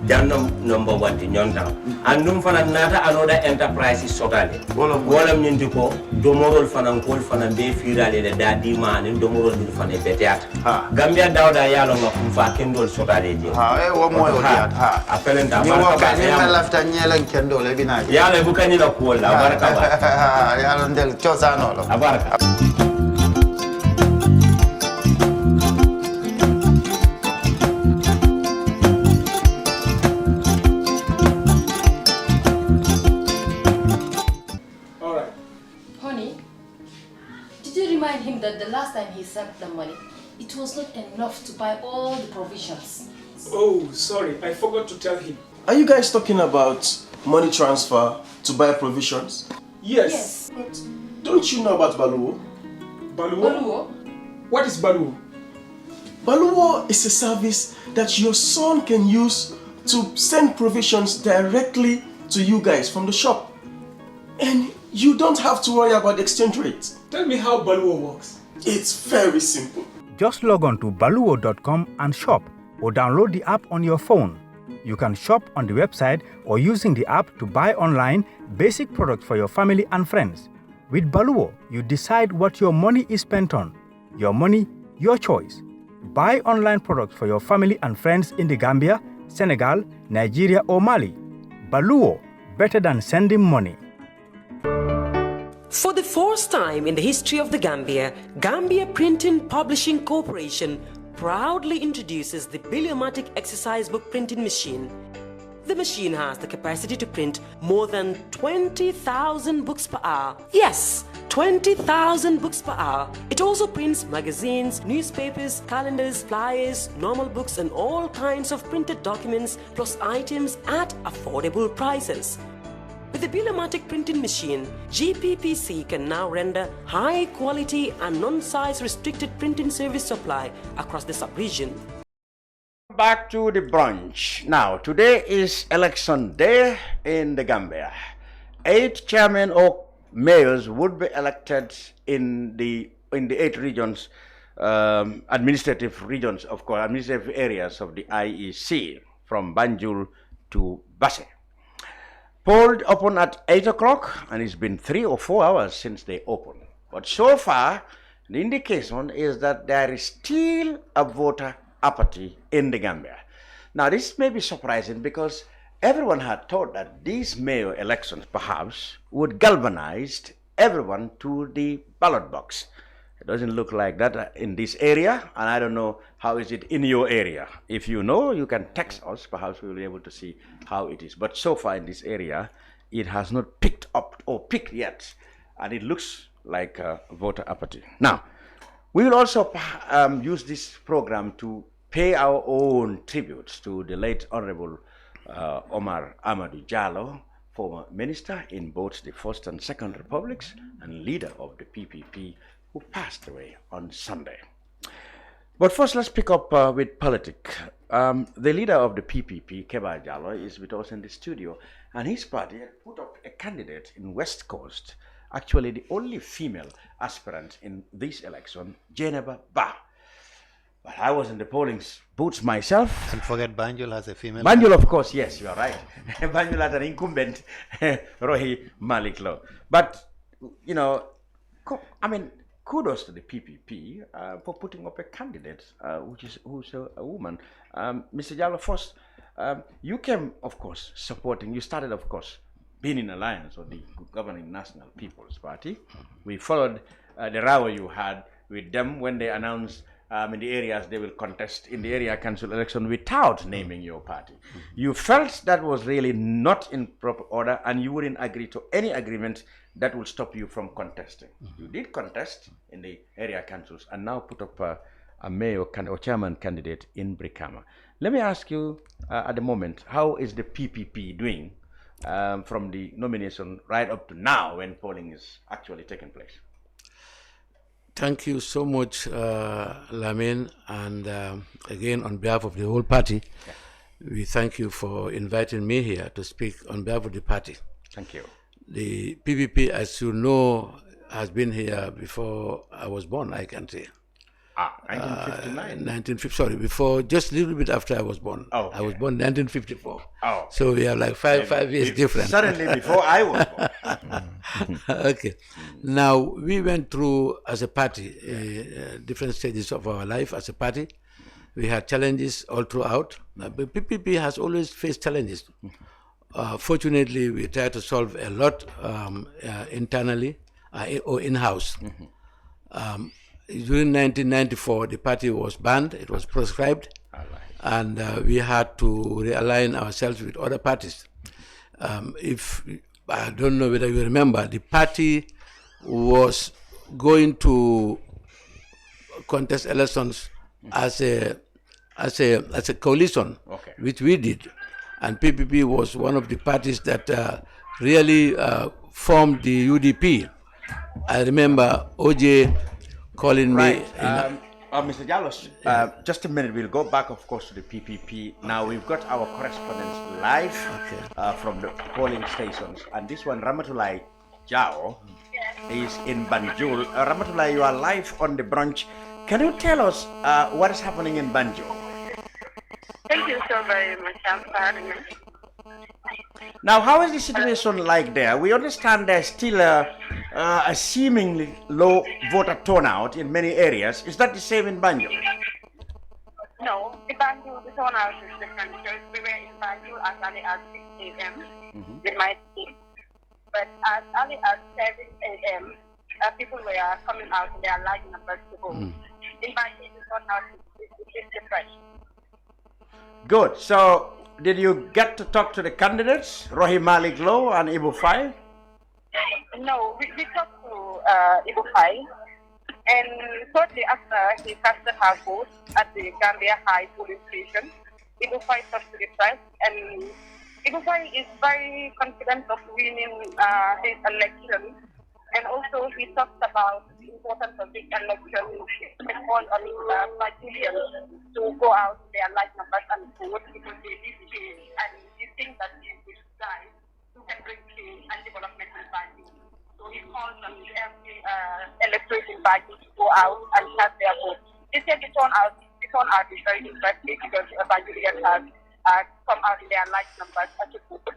Jannom number 1 ti nyonta. Andum fana nata anoda enterprise sotale. Wolam nyindi ko domorol fana kol fana be firale de dadi man domorol dil fana beteat. Gambia dawda yalo ngam fa kendol sotale je.
Wo mo yo diat.
Apelenta
baraka ba. Ni lafta nyelen kendol e bina.
Yalo bukani la ko la baraka ba.
Yalo ndel chosano lo.
Baraka.
Him that the last time he sent the money, it was not enough to buy all the provisions.
Oh, sorry, I forgot to tell him. Are you guys talking about money transfer to buy provisions?
Yes.
But don't you know about Baluwo?
Baluwo?
What is Baluwo? Baluwo is a service that your son can use to send provisions directly to you guys from the shop. And you don't have to worry about the exchange rate. Tell me how Baluwo works. It's very simple.
Just log on to baluwo.com and shop, or download the app on your phone. You can shop on the website or using the app to buy online basic products for your family and friends. With Baluwo, you decide what your money is spent on. Your money, your choice. Buy online products for your family and friends in the Gambia, Senegal, Nigeria or Mali. Baluwo, better than sending money.
For the first time in the history of the Gambia, Gambia Printing Publishing Corporation proudly introduces the Biliomatic exercise book printing machine. The machine has the capacity to print more than 20,000 books per hour. Yes, 20,000 books per hour. It also prints magazines, newspapers, calendars, flyers, normal books and all kinds of printed documents plus items at affordable prices. With the Biliomatic printing machine, GPPC can now render high quality and non-size restricted printing service supply across the sub-region.
Back to the brunch. Now, today is election day in the Gambia. 8 chairmen or mayors would be elected in the 8 regions, administrative regions, of course, administrative areas of the IEC, from Banjul to Basse. Polled open at 8 o'clock, and it's been 3 or 4 hours since they opened. But so far, the indication is that there is still a voter apathy in the Gambia. Now, this may be surprising because everyone had thought that these mayor elections perhaps would galvanize everyone to the ballot box. It doesn't look like that in this area, and I don't know how is it in your area. If you know, you can text us. Perhaps we will be able to see how it is. But so far in this area, it has not picked up or picked yet, and it looks like voter apathy. Now, we will also use this program to pay our own tributes to the late Honorable Omar Amadou Jallow, former minister in both the First and Second Republics and leader of the PPP, who passed away on Sunday. But first, let's pick up with politics. The leader of the PPP, Kebba Jallow, is with us in the studio, and his party put up a candidate in West Coast, actually the only female aspirant in this election, Demba Ali. But I was in the polling booths myself.
And forget Banjul has a female.
Banjul, of course, yes, you are right. Banjul has an incumbent, Rohi Malik Law. But, you know, I mean, kudos to the PPP for putting up a candidate who's a woman. Mr. Jallow, first, you came, of course, you started, of course, being in alliance with the governing National People's Party. We followed the row you had with them when they announced in the areas they will contest in the area council election without naming your party. You felt that was really not in proper order, and you wouldn't agree to any agreement that will stop you from contesting. You did contest in the area councils and now put up a mayor or chairman candidate in Brikama. Let me ask you at the moment, how is the PPP doing from the nomination right up to now when polling is actually taking place?
Thank you so much, Lamin, and again, on behalf of the whole party, we thank you for inviting me here to speak on behalf of the party.
Thank you.
The PPP, as you know, has been here before I was born, I can say.
1959?
Before, just a little bit after I was born.
Oh, okay.
I was born in 1954.
Oh.
So we are like five years different.
Suddenly before I was born.
Okay. Now, we went through, as a party, different stages of our life as a party. We had challenges all throughout. But PPP has always faced challenges. Fortunately, we tried to solve a lot internally or in-house. During 1994, the party was banned, it was proscribed, and we had to realign ourselves with other parties. I don't know whether you remember, the party was going to contest elections as a coalition, which we did. And PPP was one of the parties that really formed the UDP. I remember OJ calling me.
Mr. Jallow, just a minute. We'll go back, of course, to the PPP. Now, we've got our correspondents live from the polling stations. And this one, Ramatulai Jawo, is in Banjul. Ramatulai, you are live on the brunch. Can you tell us what is happening in Banjul?
Thank you so very much for having me.
Now, how is the situation like there? We understand there's still a seemingly low voter turnout in many areas. Is that the same in Banjul?
No, in Banjul, the turnout is different. Because we were in Banjul as early as 6 a.m. with my team. But as early as 7 a.m., people were coming out in their large numbers to vote. In Banjul, the turnout is different.
Good. So, did you get to talk to the candidates, Rohi Malik Law and EP18?
No, we talked to EP18, and shortly after he casted her vote at the Gambia High Police Station, EP18 talked to the press, and EP18 is very confident of winning his election. And also, he talked about the importance of this election and all on Brazilians to go out in their large numbers and vote because they need change. And he thinks that he is guys who can bring change and development in Brazil. So he calls on every electorate in Brazil to go out and cast their vote. He said the turnout is very impressive because Brazilians have come out in their large numbers to vote.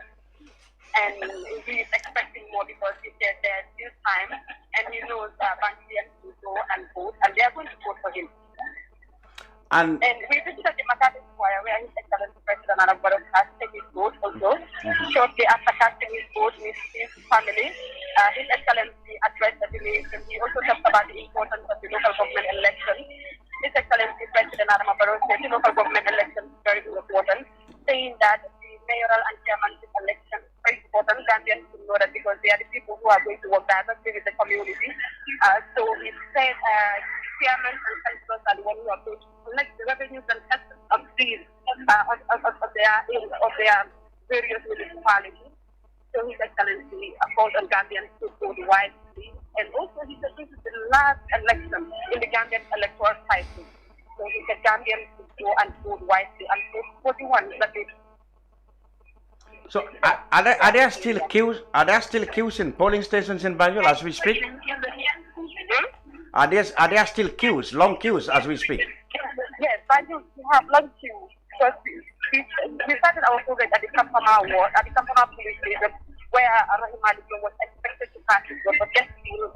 And he is expecting more because he said there's still time, and he knows Bangladesh will go and vote, and they are going to vote for him. And we visited the Makati Square where His Excellency President Anabaro casted his vote also. Shortly after casting his vote with his family, His Excellency addressed the village, and he also talked about the importance of the mayoral and chairmanship elections. Very important. Gambians should know that because they are the people who are going to work directly with the community. So he said chairman and councillors are the ones who are going to collect the revenues and taxes of these of their various municipalities. So His Excellency called on Gambians to vote wisely, and also he said this is the last election in the Gambian electoral cycle. So he said Gambians should go and vote wisely and vote 41. That is.
So are there still queues? Are there still queues in polling stations in Banjul as we speak? Are there still queues, long queues as we speak?
Yes, Banjul we have long queues. Because we started our program at the Kampana Ward, at the Kampana police station, where Rahim Ali was expected to pass his vote, but yet he is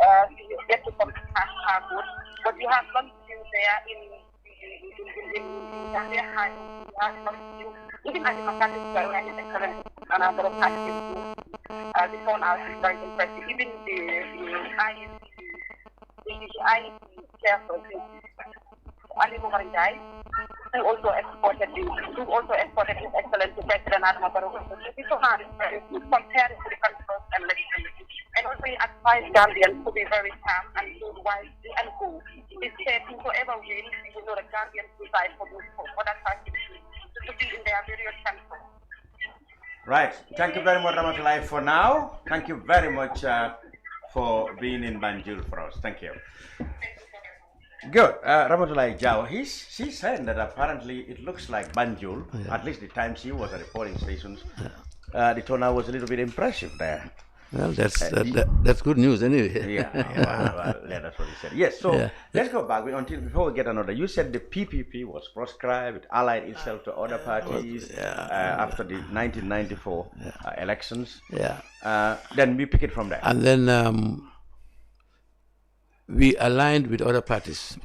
yet to come to pass her vote. But we have long queues there in Gambia High. We have long queues. Even at the Makati Square, where His Excellency and other parties the turnout is very impressive. Even the IEC chairperson, Ali Mumarijai, who also escorted His Excellency President Adama Barrow. This turnout is very good compared to the country's election. And also he advised Gambians to be very calm and vote wisely and go. He said whoever wins, you know the Gambians decide for that party to be in their various countries.
Right. Thank you very much, Ramatulai, for now. Thank you very much for being in Banjul for us. Thank you. Good. Ramatulai Jawo, she's saying that apparently it looks like Banjul, at least the time she was at the polling stations, the turnout was a little bit impressive there.
Well, that's good news anyway.
Yeah, that's what he said. Yes, so let's go back before we get another. You said the PPP was proscribed, it allied itself to other parties after the 1994 elections. Then we pick it from there.
And then we aligned with other parties.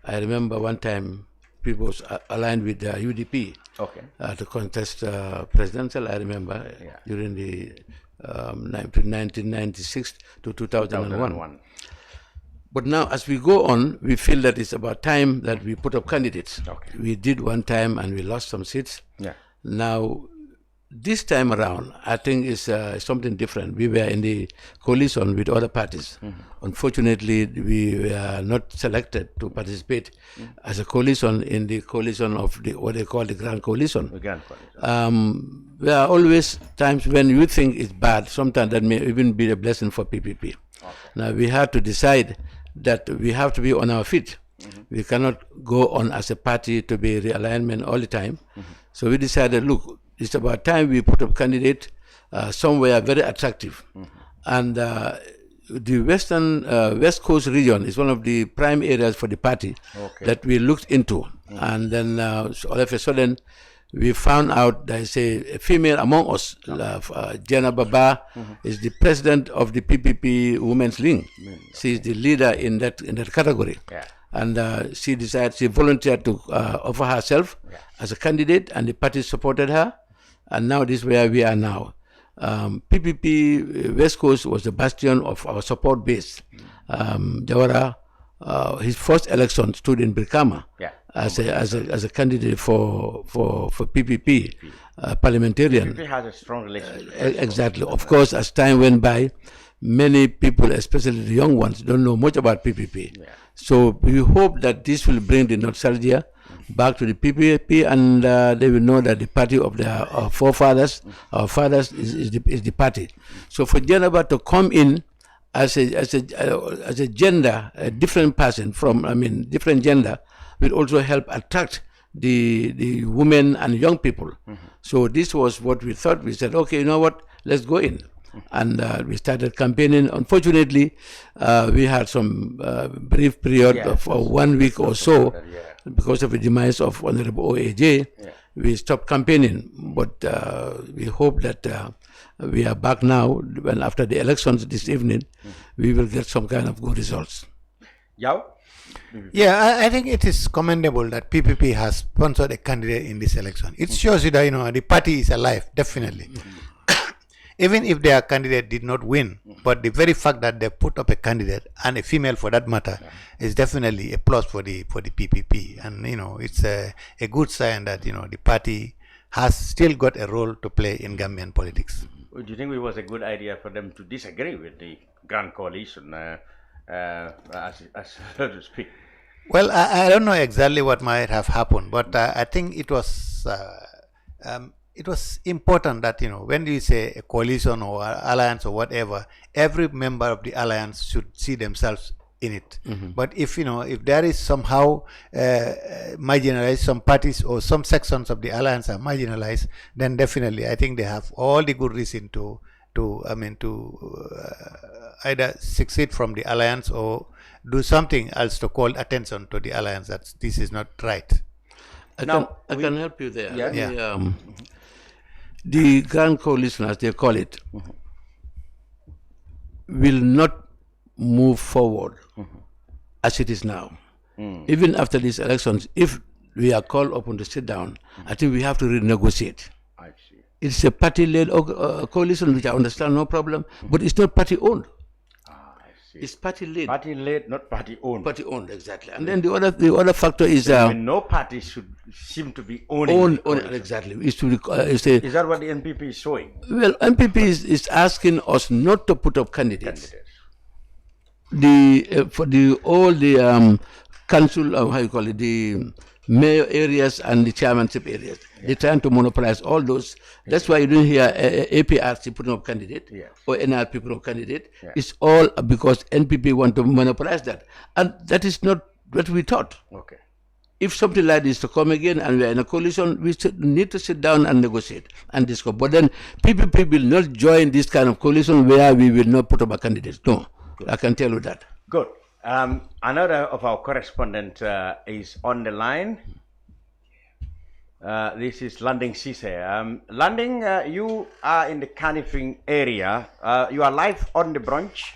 I remember one time people was aligned with the UDP to contest presidential, I remember, during the 1996 to 2001. But now, as we go on, we feel that it's about time that we put up candidates. We did one time and we lost some seats. Now, this time around, I think it's something different. We were in the coalition with other parties. Unfortunately, we were not selected to participate as a coalition in the coalition of what they call the Grand Coalition. There are always times when you think it's bad, sometimes that may even be a blessing for PPP. Now, we have to decide that we have to be on our feet. We cannot go on as a party to be realignment all the time. So we decided, look, it's about time we put up candidate somewhere very attractive. And the West Coast region is one of the prime areas for the party that we looked into. And then all of a sudden, we found out there is a female among us. Jana Baba is the president of the PPP Women's League. She is the leader in that category. And she volunteered to offer herself as a candidate, and the party supported her. And now this is where we are now. PPP West Coast was the bastion of our support base. Jawara, his first election stood in Brikama as a candidate for PPP parliamentarian.
PPP has a strong relationship.
Exactly. Of course, as time went by, many people, especially the young ones, don't know much about PPP. So we hope that this will bring the nostalgia back to the PPP, and they will know that the party of their forefathers, our fathers, is the party. So for Janaba to come in as a gender, a different person different gender, will also help attract the women and young people. So this was what we thought. We said, okay, you know what? Let's go in. And we started campaigning. Unfortunately, we had some brief period of 1 week or so because of the demise of Honorable OAJ. We stopped campaigning, but we hope that we are back now. And after the elections this evening, we will get some kind of good results.
Yeah, I think it is commendable that PPP has sponsored a candidate in this election. It shows you that the party is alive, definitely. Even if their candidate did not win, but the very fact that they put up a candidate, and a female for that matter, is definitely a plus for the PPP. And it's a good sign that the party has still got a role to play in Gambian politics.
Do you think it was a good idea for them to disagree with the Grand Coalition, as so to speak?
Well, I don't know exactly what might have happened, but I think it was important that, when you say a coalition or alliance or whatever, every member of the alliance should see themselves in it. But if there is somehow marginalized, some parties or some sections of the alliance are marginalized, then definitely I think they have all the good reason to either succeed from the alliance or do something else to call attention to the alliance that this is not right.
I can help you there.
Yeah.
The Grand Coalition, as they call it, will not move forward as it is now. Even after these elections, if we are called upon to sit down, I think we have to renegotiate.
I see.
It's a party-led coalition, which I understand, no problem, but it's not party-owned. It's party-led.
Party-led, not party-owned.
Party-owned, exactly. And then the other factor is
no party should seem to be owning.
Exactly. Is
that what the NPP is showing?
Well, NPP is asking us not to put up candidates. All the council, the mayor areas and the chairmanship areas. They're trying to monopolize all those. That's why you don't hear APRC putting up candidate or NRP putting up candidate. It's all because NPP want to monopolize that. And that is not what we thought.
Okay.
If something like this to come again and we're in a coalition, we need to sit down and negotiate and discuss. But then PPP will not join this kind of coalition where we will not put up a candidate. No, I can tell you that.
Good. Another of our correspondent is on the line. This is Landing Sise. Landing, you are in the Canifing area. You are live on the brunch.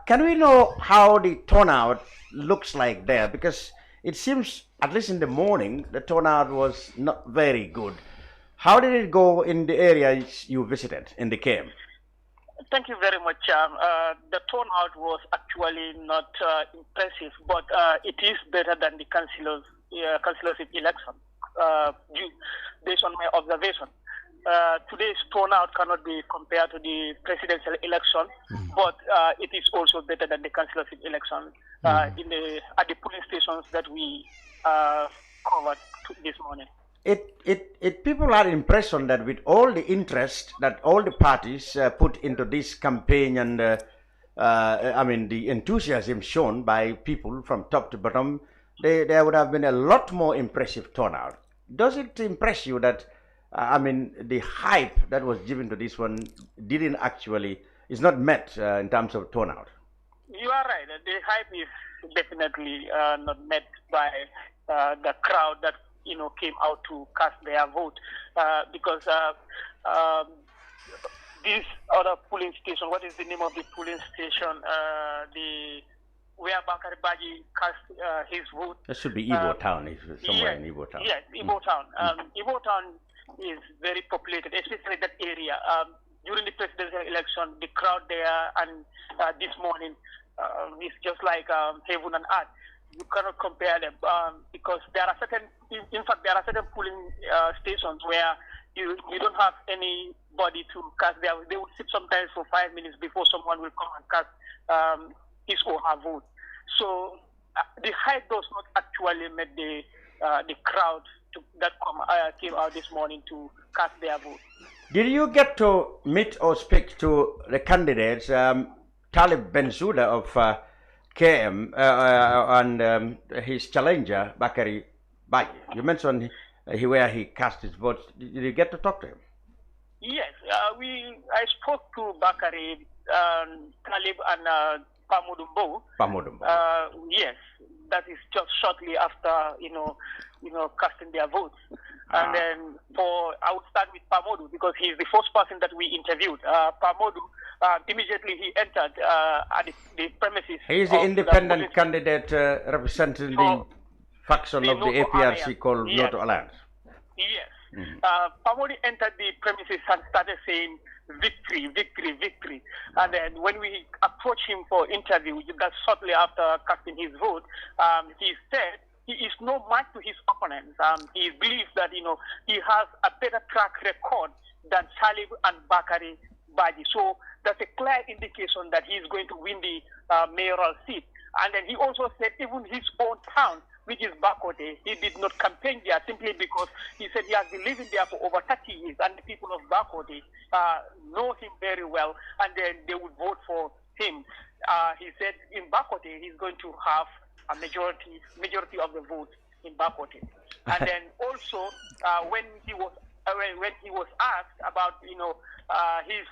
Can we know how the turnout looks like there? Because it seems, at least in the morning, the turnout was not very good. How did it go in the areas you visited in the camp?
Thank you very much. The turnout was actually not impressive, but it is better than the councillorship election, based on my observation. Today's turnout cannot be compared to the presidential election, but it is also better than the councillorship election at the polling stations that we covered this morning.
People are impression that with all the interest that all the parties put into this campaign and the enthusiasm shown by people from top to bottom, there would have been a lot more impressive turnout. Does it impress you that the hype that was given to this one is not met in terms of turnout?
You are right. The hype is definitely not met by the crowd that came out to cast their vote, because this other polling station, what is the name of the polling station? Where Bakari Baji cast his vote.
That should be Ibo Town, somewhere in Ibo Town.
Yes, Ibo Town. Ibo Town is very populated, especially that area. During the presidential election, the crowd there and this morning is just like heaven and earth. You cannot compare them because there are certain polling stations where you don't have anybody to cast there. They would sit sometimes for 5 minutes before someone will come and cast his or her vote. So the hype does not actually make the crowd that came out this morning to cast their vote.
Did you get to meet or speak to the candidates, Talib Bensouda of KM and his challenger Bakari Baji? You mentioned where he cast his votes. Did you get to talk to him?
Yes, I spoke to Bakari, Talib, and Pamodumbo. Yes, that is just shortly after casting their votes. And then I would start with Pamodu because he is the first person that we interviewed. Pamodu, immediately he entered at the premises.
He is the independent candidate representing the faction of the APRC called Noto Alliance.
Yes. Pamodu entered the premises and started saying victory, victory, victory. And then when we approached him for interview, that's shortly after casting his vote, he said he is no match to his opponents. He believes that, he has a better track record than Salib and Bakari Baji. So that's a clear indication that he is going to win the mayoral seat. And then he also said even his own town, which is Bakote, he did not campaign there simply because he said he has been living there for over 30 years and the people of Bakote know him very well and then they would vote for him. He said in Bakote he's going to have a majority of the votes in Bakote. And then also when he was asked about his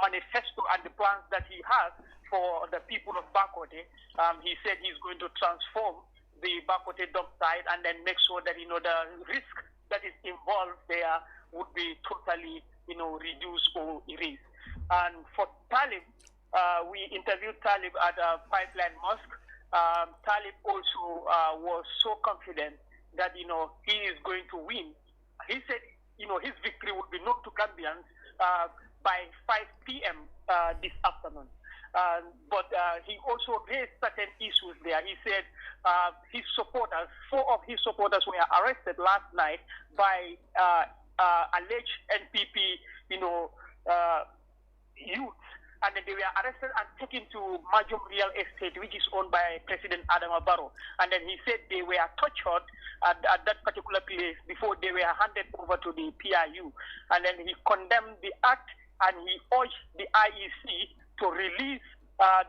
manifesto and the plans that he has for the people of Bakote, he said he's going to transform the Bakote dump site and then make sure that the risk that is involved there would be totally reduced or erased. And for Talib, we interviewed Talib at Pipeline Mosque. Talib also was so confident that he is going to win. He said his victory would be known to Gambians by 5 p.m. This afternoon. But he also raised certain issues there. He said his supporters, 4 of his supporters were arrested last night by alleged NPP, youths, and then they were arrested and taken to Majum Real Estate, which is owned by President Adama Barrow. And then he said they were tortured at that particular place before they were handed over to the PIU. And then he condemned the act and he urged the IEC to release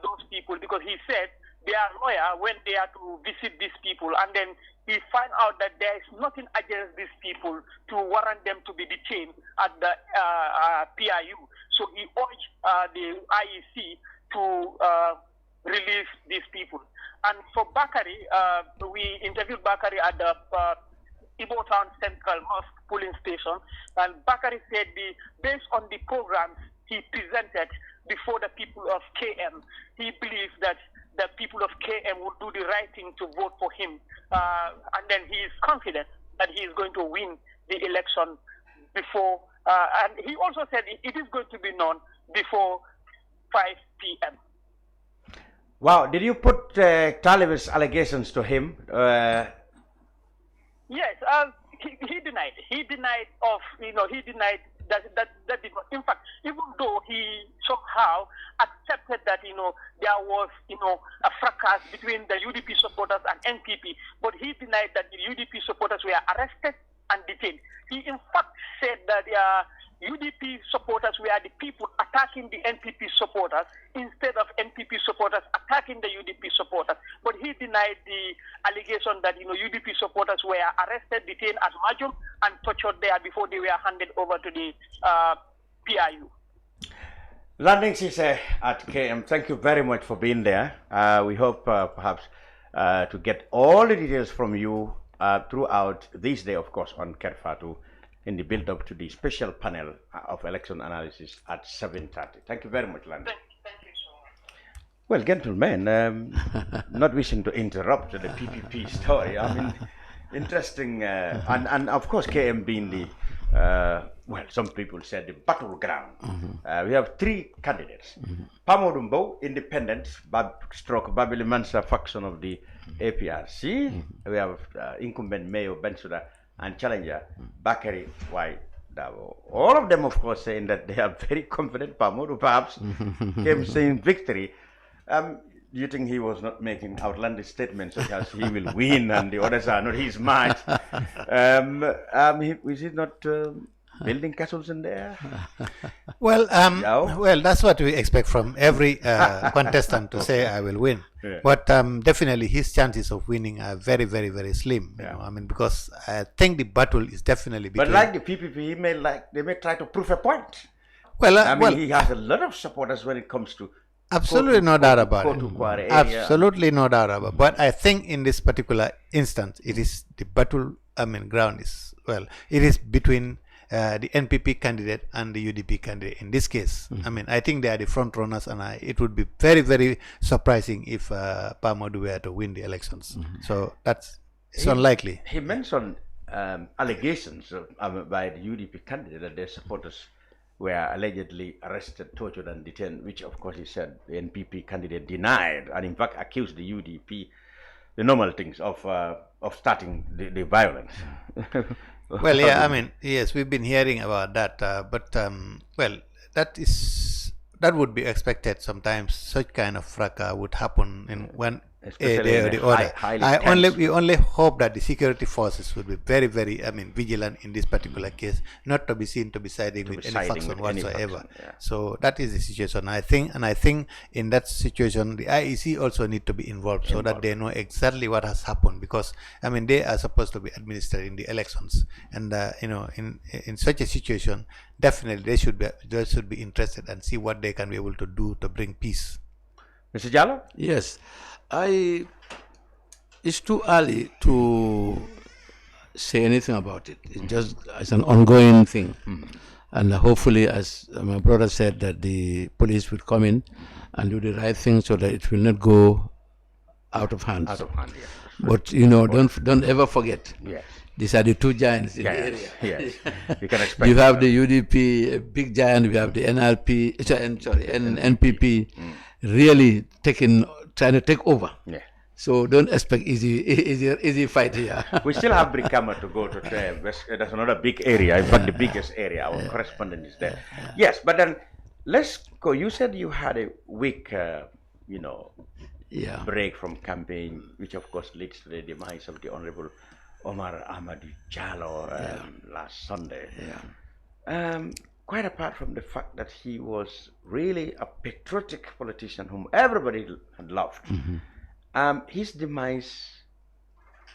those people because he said their lawyer went there to visit these people and then he found out that there is nothing against these people to warrant them to be detained at the PIU. So he urged the IEC to release these people. And for Bakari, we interviewed Bakari at the Ibo Town Central Mosque polling station, and Bakari said based on the programs he presented before the people of KM, he believes that the people of KM will do the right thing to vote for him. And then he is confident that he is going to win the election before, and he also said it is going to be known before 5 p.m.
Wow, did you put Talib's allegations to him?
Yes, he denied. He denied that did not. In fact, even though he somehow accepted that there was a fracas between the UDP supporters and NPP, but he denied that the UDP supporters were arrested and detained. He in fact said that UDP supporters were the people attacking the NPP supporters instead of NPP supporters attacking the UDP supporters. But he denied the allegation that UDP supporters were arrested, detained at Majum and tortured there before they were handed over to the PIU.
Landing Sise at KM, thank you very much for being there. We hope perhaps to get all the details from you throughout this day, of course, on Kerr Fatou, in the build-up to the special panel of election analysis at 7:30. Thank you very much, Landon.
Thank you so much.
Well, gentlemen, not wishing to interrupt the PPP story. I mean, interesting, and of course, KM being the, well, some people said the battleground. We have 3 candidates. Pamodumbo, independent, Babili Mansa faction of the APRC. We have incumbent Mayor Bensouda and challenger Bakari Y. Jawo. All of them, of course, saying that they are very confident. Pamodu perhaps came saying victory. Do you think he was not making outlandish statements such as he will win and the others are not his match? Is he not building castles in there?
Well, well, that's what we expect from every contestant to say, I will win. Yeah. But definitely his chances of winning are very, very, very slim. You know? I mean, because I think the battle is definitely between...
But like the PPP, they may try to prove a point.
Well,
I mean, he has a lot of supporters when it comes to...
Absolutely no doubt about it. Absolutely no doubt about it. But I think in this particular instance, it is the battle, ground is, well, it is between the NPP candidate and the UDP candidate in this case. I mean, I think they are the front runners, and it would be very, very surprising if Pamodu were to win the elections. So it's unlikely.
He mentioned allegations by the UDP candidate that their supporters were allegedly arrested, tortured, and detained, which of course he said the NPP candidate denied, and in fact accused the UDP normal things of starting the violence.
Well, yeah, I mean, yes, we've been hearing about that, but well, that would be expected. Sometimes such kind of fracas would happen in one day or the other. We only hope that the security forces would be very, very, vigilant in this particular case, not to be seen to be siding with any faction whatsoever. So that is the situation. I think in that situation, the IEC also need to be involved so that they know exactly what has happened, because they are supposed to be administering the elections, and in such a situation, definitely they should be interested and see what they can be able to do to bring peace.
Mr. Jallow?
Yes. It's too early to say anything about it. It's just as an ongoing thing. And hopefully, as my brother said, that the police will come in and do the right thing so that it will not go out of hand. But, don't ever forget. Yes. These are the two giants in the area.
Yes. You can expect.
You have the UDP, a big giant. We have the NPP, really trying to take over. Yeah. So don't expect easy fight here.
We still have Brikama to go to. That's another big area. In fact, the biggest area. Our correspondent is there. Yes, but then let's go. You said you had a week, break from campaign, which of course leads to the demise of the Honorable Omar Ahmadi Jallow last Sunday. Quite apart from the fact that he was really a patriotic politician whom everybody had loved, his demise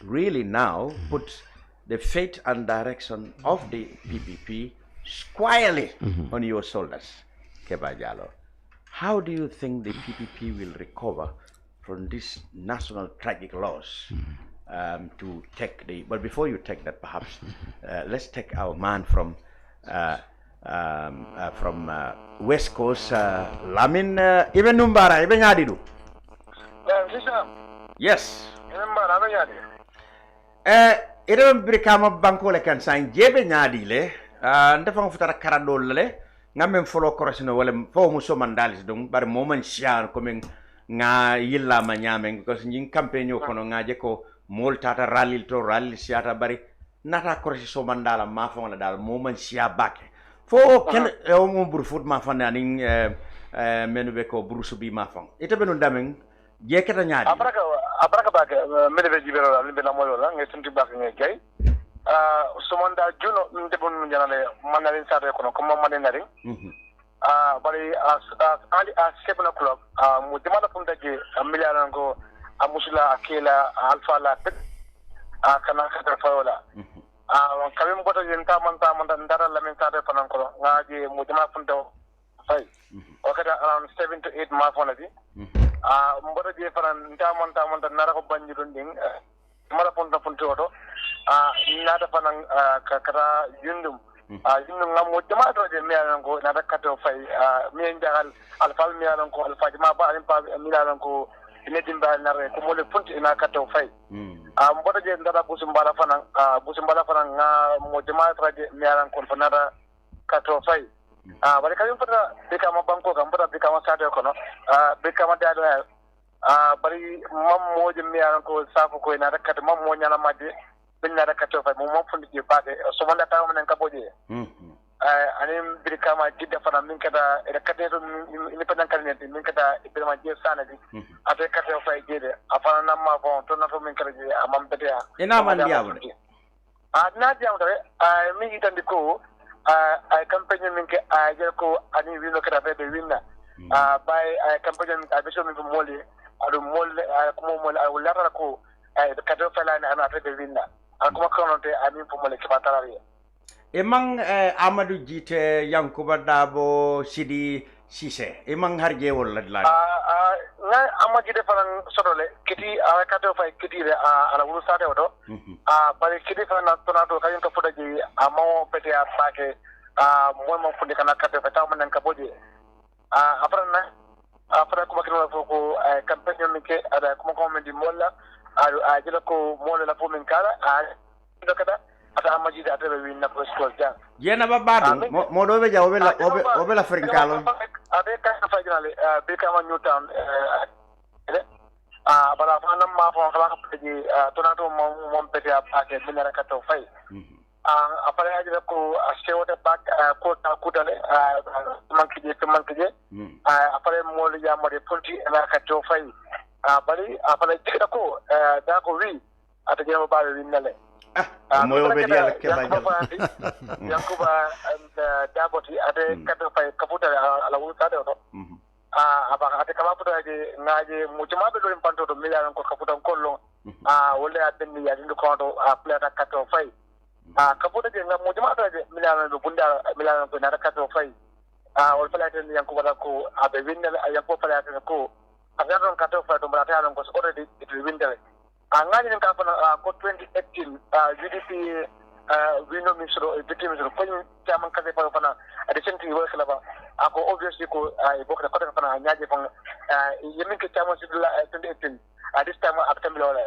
really now puts the fate and direction of the PPP squarely on your shoulders, Kebba Jallow. How do you think the PPP will recover from this national tragic loss? To take but before you take that, perhaps let's take our man from West Coast, Lamin Ibn Numbara, Ibn Yadidu. Yes. Ito Brikama Banko le kan sign Jebe Nyadile, ndefang futara karadol le, ngamen follow correction wala fo muso mandalis dum bar moment sian coming nga yilla manyameng, because nying campaign kono ngaje ko mol tata rallil to rallil siata bari nata correction so mandala ma fo la dal moment sia bake fo ken o mo bur foot ma fane aning menu be ko brusu bi ma fon ite benu dameng je kata nyaadi
abraka bake mede be jibero la be la moyo la ngai sunti bake ngai gay sumonda juno ndebon janale manalin sare kono ko mamane nari bari ali a 7 o'clock mu demala punta je miliaran ko amusula akela alfa la pet kana kata fayola kamim goto yenta manta ndara lamin sare fanan ko ngaji mu demala punta fay o kada around 7 to 8 ma fonati mboto je fanan manta nara ko banji don ding mala punta oto nada fanan kata yundum yundum ngam jama to je mialan ko nada kato fay mi njagal alfal mialan ko alfa jama ba alim pa mialan ko nedim ba nare ko mo le funti ina kato fay mboto je ndada busumbala fanan nga mo jama to je mialan ko fanara kato fay bari kayum fata bikama banko kam fata bikama sade ko no bikama dado bari mam mo je mialan ko safu ko ina kato mam mo nyala madde bin na kato fay mo fundi je baade so manda taw men ka boje anim birkama jidda fana min kada e kadero ni padan karneti min kada ibirma je sanadi ate kato fay jede afana namma bon to na to min kada je amam betea
ina man diawo
na diawo dare mi itandi ko campagne min ke je ko ani wino kada be winna bay campagne min abiso min moli adu mol ko mol wala ko kato fay la na ate be winna akuma kononte amin fo mole kibatarari
emang Amadou Jite Yankuba Dabo Sidi Sise emang harje wala la
na Amadou de fanan sodole kiti kato fay kiti re ala wulu sade oto bari kiti fanan tonato kayen to fodaji amo pete a pake mo mo fundi kana kato fay taw manen ka boje afra kuma kino foko campagne mi ke ada kuma ko men di molla a jela ko molla la fo min kala do kada ata amaji da tabe winna ko skol jang
yena babado mo do be jaw be la frinkalo
abe ka fa jinale be ka ma newtown bara fana ma fon fala ka ji tonato mom pete apake minara ka to fay apare aji ko sewota bak ko ta kudale manki je apare mol ya mari polti na ka to fay bari apare jida ko da ko wi ata jema ba wi nale
moyo be dial ke ba
yankuba daboti ate ka to fay ka futa ala wuta de to aba ate kama futa je ngaje mujuma be do panto to miliyan ko ka futa kollo wala atenni ya dindu ko to plata ka to fay kafuta je nga mujuma to je miliyan do bunda miliyan ko na ka to fay wal plata ni yankuba ko abe winna yankuba plata ko agadon ka to fay to brata alon ko already it will win there ngani nka fana ko 2018 UDP wino misro victims ko chairman ka de fana recently work laba ako obviously ko ibokra ko fana nyaaje fana yemin ke chairman sidula 2018 this time after milora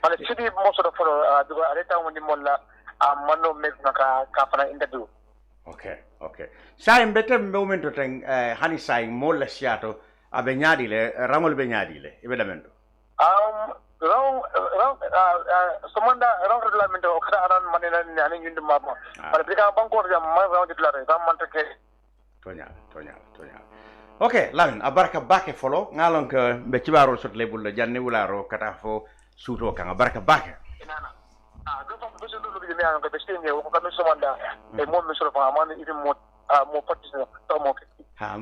ale sidi most of for do areta woni molla manno mek naka ka fana interview
okay sai mbete momento ten hani sai molla siato abe nyaadile ramol be nyaadile ibedamendo somanda wrong reglement o kada aran manena ani yindu mama para bika banko jam ma wrong declare ram mantake tonya okay Lamin abarka bake follow ngalon ke be cibaro sot lebul janne wularo kata fo suto kan abarka bake
do fam do do bi me an ko be stenge ko kam somanda e mom mi solo fa amani idim mo patise to mo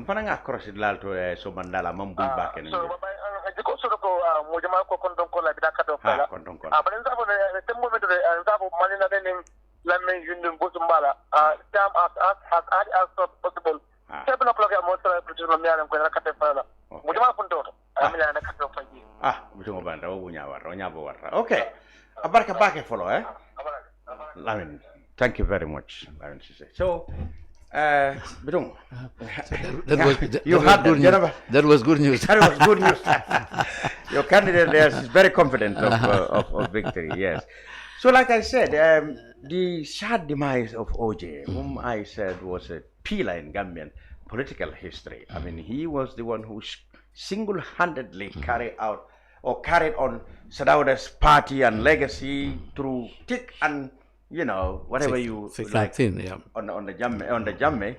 mpana nga cross lalto somanda la mambu bake ni
ko solo ko mo jama ko kon don ko la bi dakato fala abalen sabo tembo medo sabo manina den lamme yundum bosumbala tam as possible 7 o'clock mo sala putu no miaram ko rakate fala mo jama punto amila na kato faji
butu banda o bunya warra o nyabo warra okay abarka bake follow Lamin thank you very much Lamin so Bedung.
That was good news.
That was good news. Your candidate there is very confident of victory, yes. So like I said, the sad demise of OJ, whom I said was a pillar in Gambian political history. I mean, he was the one who single-handedly carried on Sadauda's party and legacy through thick and whatever you like on the jamme,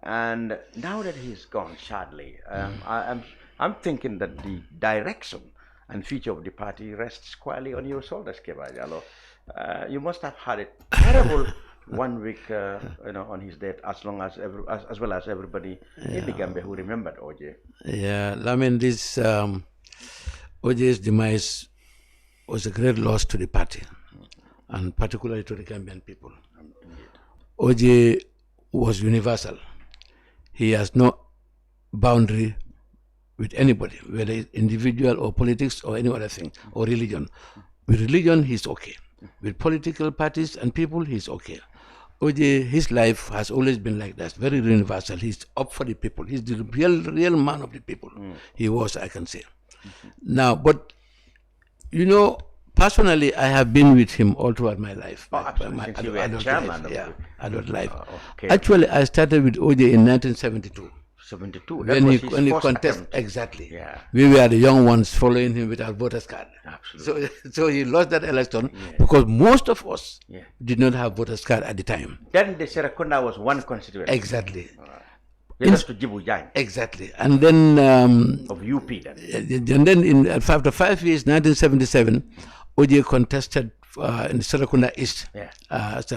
and now that he's gone, sadly, I'm thinking that the direction and future of the party rests squarely on your shoulders, Kebba Jallow. You must have had a terrible 1 week, on his death, as well as everybody in the Gambia who remembered OJ.
Yeah, I mean, this OJ's demise was a great loss to the party, and particularly to the Gambian people. OJ was universal. He has no boundary with anybody, whether it's individual or politics or any other thing, or religion. With religion, he's okay. With political parties and people, he's okay. OJ, his life has always been like that, very universal. He's up for the people. He's the real man of the people. He was, I can say. Now, but, personally, I have been with him all throughout my life. Adult life. Okay. Actually, I started with OJ in 1972.
72.
When he contested, exactly. Yeah. We were the young ones following him with our voters card. Absolutely. So he lost that election because most of us did not have voters card at the time.
Then the Serekunda was one constituency.
Exactly.
Exactly.
And then
of UP then.
And then after 5 years, 1977, OJ contested in the Serekunda East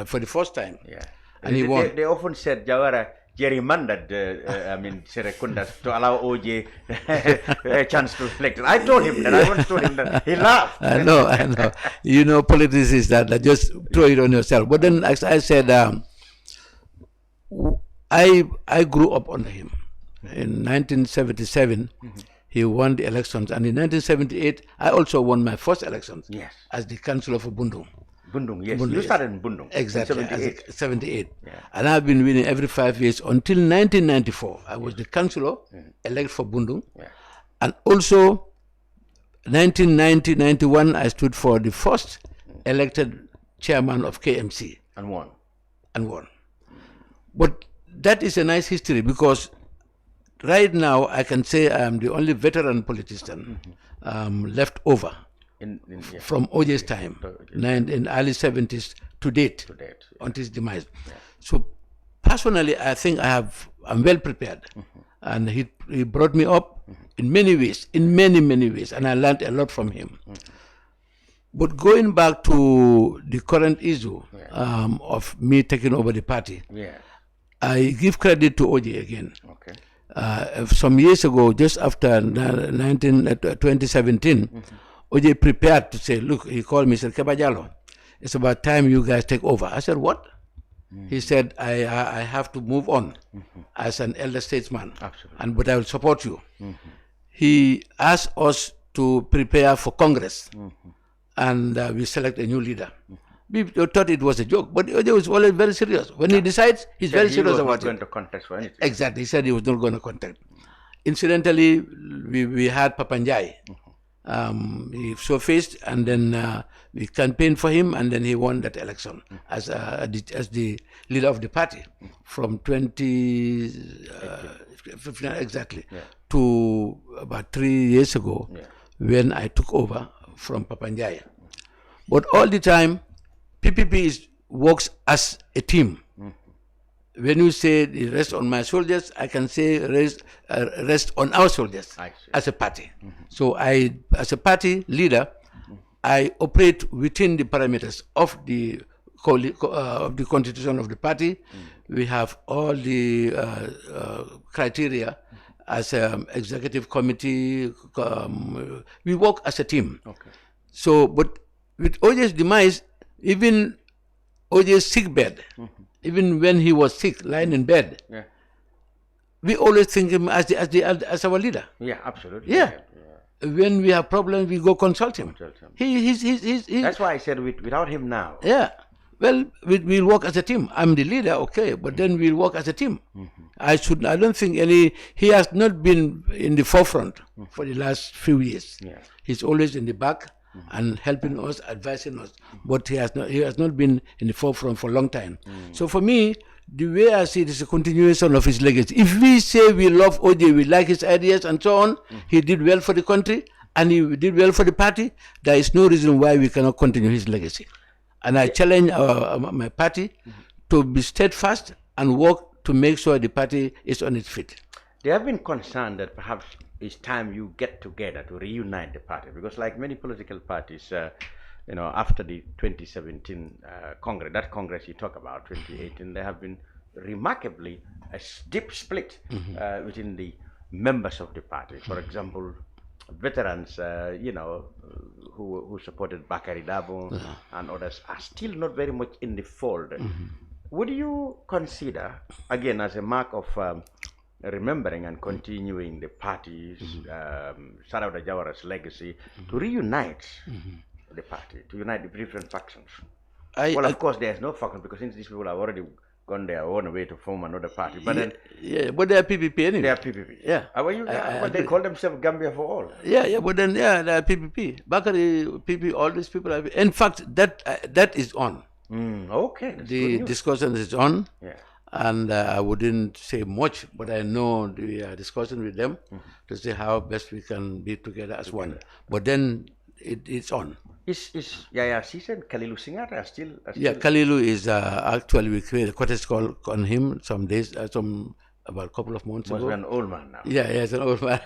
for the first time.
Yeah.
And he won.
They often said Jawara gerrymandered Serekunda to allow OJ a chance to reflect. I told him that. I once told him that. He laughed.
I know. Politics is that. Just throw it on yourself. But then, as I said, I grew up under him. In 1977, he won the elections. And in 1978, I also won my first elections as the councillor for Bundung.
Bundung, yes. You started in Bundung.
Exactly, 78. Yeah. And I've been winning every 5 years until 1994. I was the councillor elected for Bundung. Yeah. And also, 1990-91, I stood for the first elected chairman of KMC.
And won.
But that is a nice history because right now, I can say I am the only veteran politician left over from OJ's time, in early 70s to date, until his demise. So personally, I think I'm well prepared. And he brought me up in many ways, in many ways, and I learned a lot from him. But going back to the current issue of me taking over the party, I give credit to OJ again. Some years ago, just after 2017, OJ prepared to say, look, he called me, he said, Kebba Jallow, it's about time you guys take over. I said, what? He said, I have to move on as an elder statesman, but I will support you. He asked us to prepare for Congress, and we select a new leader. We thought it was a joke, but it was always very serious. When he decides, he's very serious about it.
He was not going to contest for anything.
Exactly, he said he was not going to contest. Incidentally, we had Papanjai. He surfaced, and then we campaigned for him, and then he won that election as the leader of the party from 2015 exactly to about 3 years ago when I took over from Papanjai. But all the time, PPP works as a team. When you say it rests on my shoulders, I can say rest on our shoulders as a party. So I, as a party leader, I operate within the parameters of the constitution of the party. We have all the criteria as an executive committee. We work as a team. So, but with OJ's demise, even OJ's sick bed, even when he was sick, lying in bed, we always think him as our leader.
Yeah, absolutely.
Yeah. When we have problems, we go consult him. He's
That's why I said without him now.
Yeah. Well, we'll work as a team. I'm the leader, okay, but then we'll work as a team. I don't think he has not been in the forefront for the last few years. He's always in the back and helping us, advising us, but he has not been in the forefront for a long time. So for me, the way I see it is a continuation of his legacy. If we say we love OJ, we like his ideas and so on, he did well for the country and he did well for the party, there is no reason why we cannot continue his legacy. And I challenge my party to be steadfast and work to make sure the party is on its feet.
They have been concerned that perhaps it's time you get together to reunite the party, because like many political parties, after the 2017 Congress, that Congress you talk about, 2018, there have been remarkably a deep split within the members of the party. For example, veterans, who supported Bakari Dabo and others are still not very much in the fold. Would you consider, again, as a mark of remembering and continuing the party's, Fatou Jawara's legacy, to reunite the party, to unite the different factions? Of course, there's no faction because since these people have already gone their own way to form another party. But then,
but they are PPP anyway.
They are PPP. Yeah. But they call themselves Gambia for all.
But then they are PPP. Bakari, PP, all these people are. In fact, that is on.
Okay.
The discussion is on.
Yeah.
And I wouldn't say much, but I know we are discussing with them to see how best we can be together as one. But then it's on.
Is Sisa and Kalilu Singh are still?
Kalilu is actually, we created a cottage call on him some days, about a couple of months ago.
He's an old man now.
Yeah, he's an old man.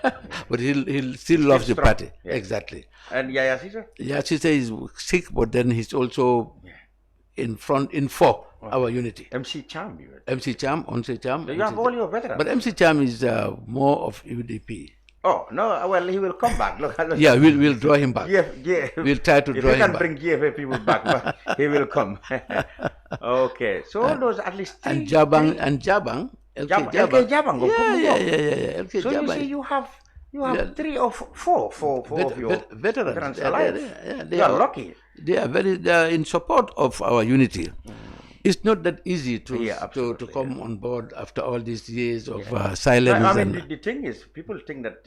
But he still loves the party.
Yeah.
Exactly.
And Sisa?
Sisa is sick, but then he's also in for our unity.
MC Cham,
MC Cham.
You have all your veterans.
But MC Cham is more of UDP.
Oh, no, well, he will come back. Look,
we'll draw him back.
Yeah.
We'll try to draw him back.
If we can bring GFA people back, but he will come. Okay, so all those at least three.
And Jabang.
LK Jabang.
Yeah. LK
so
Jabang.
You say you have 3 or 4 of your veterans alive. They are lucky.
They are in support of our unity. It's not that easy to come on board after all these years of silence.
The thing is, people think that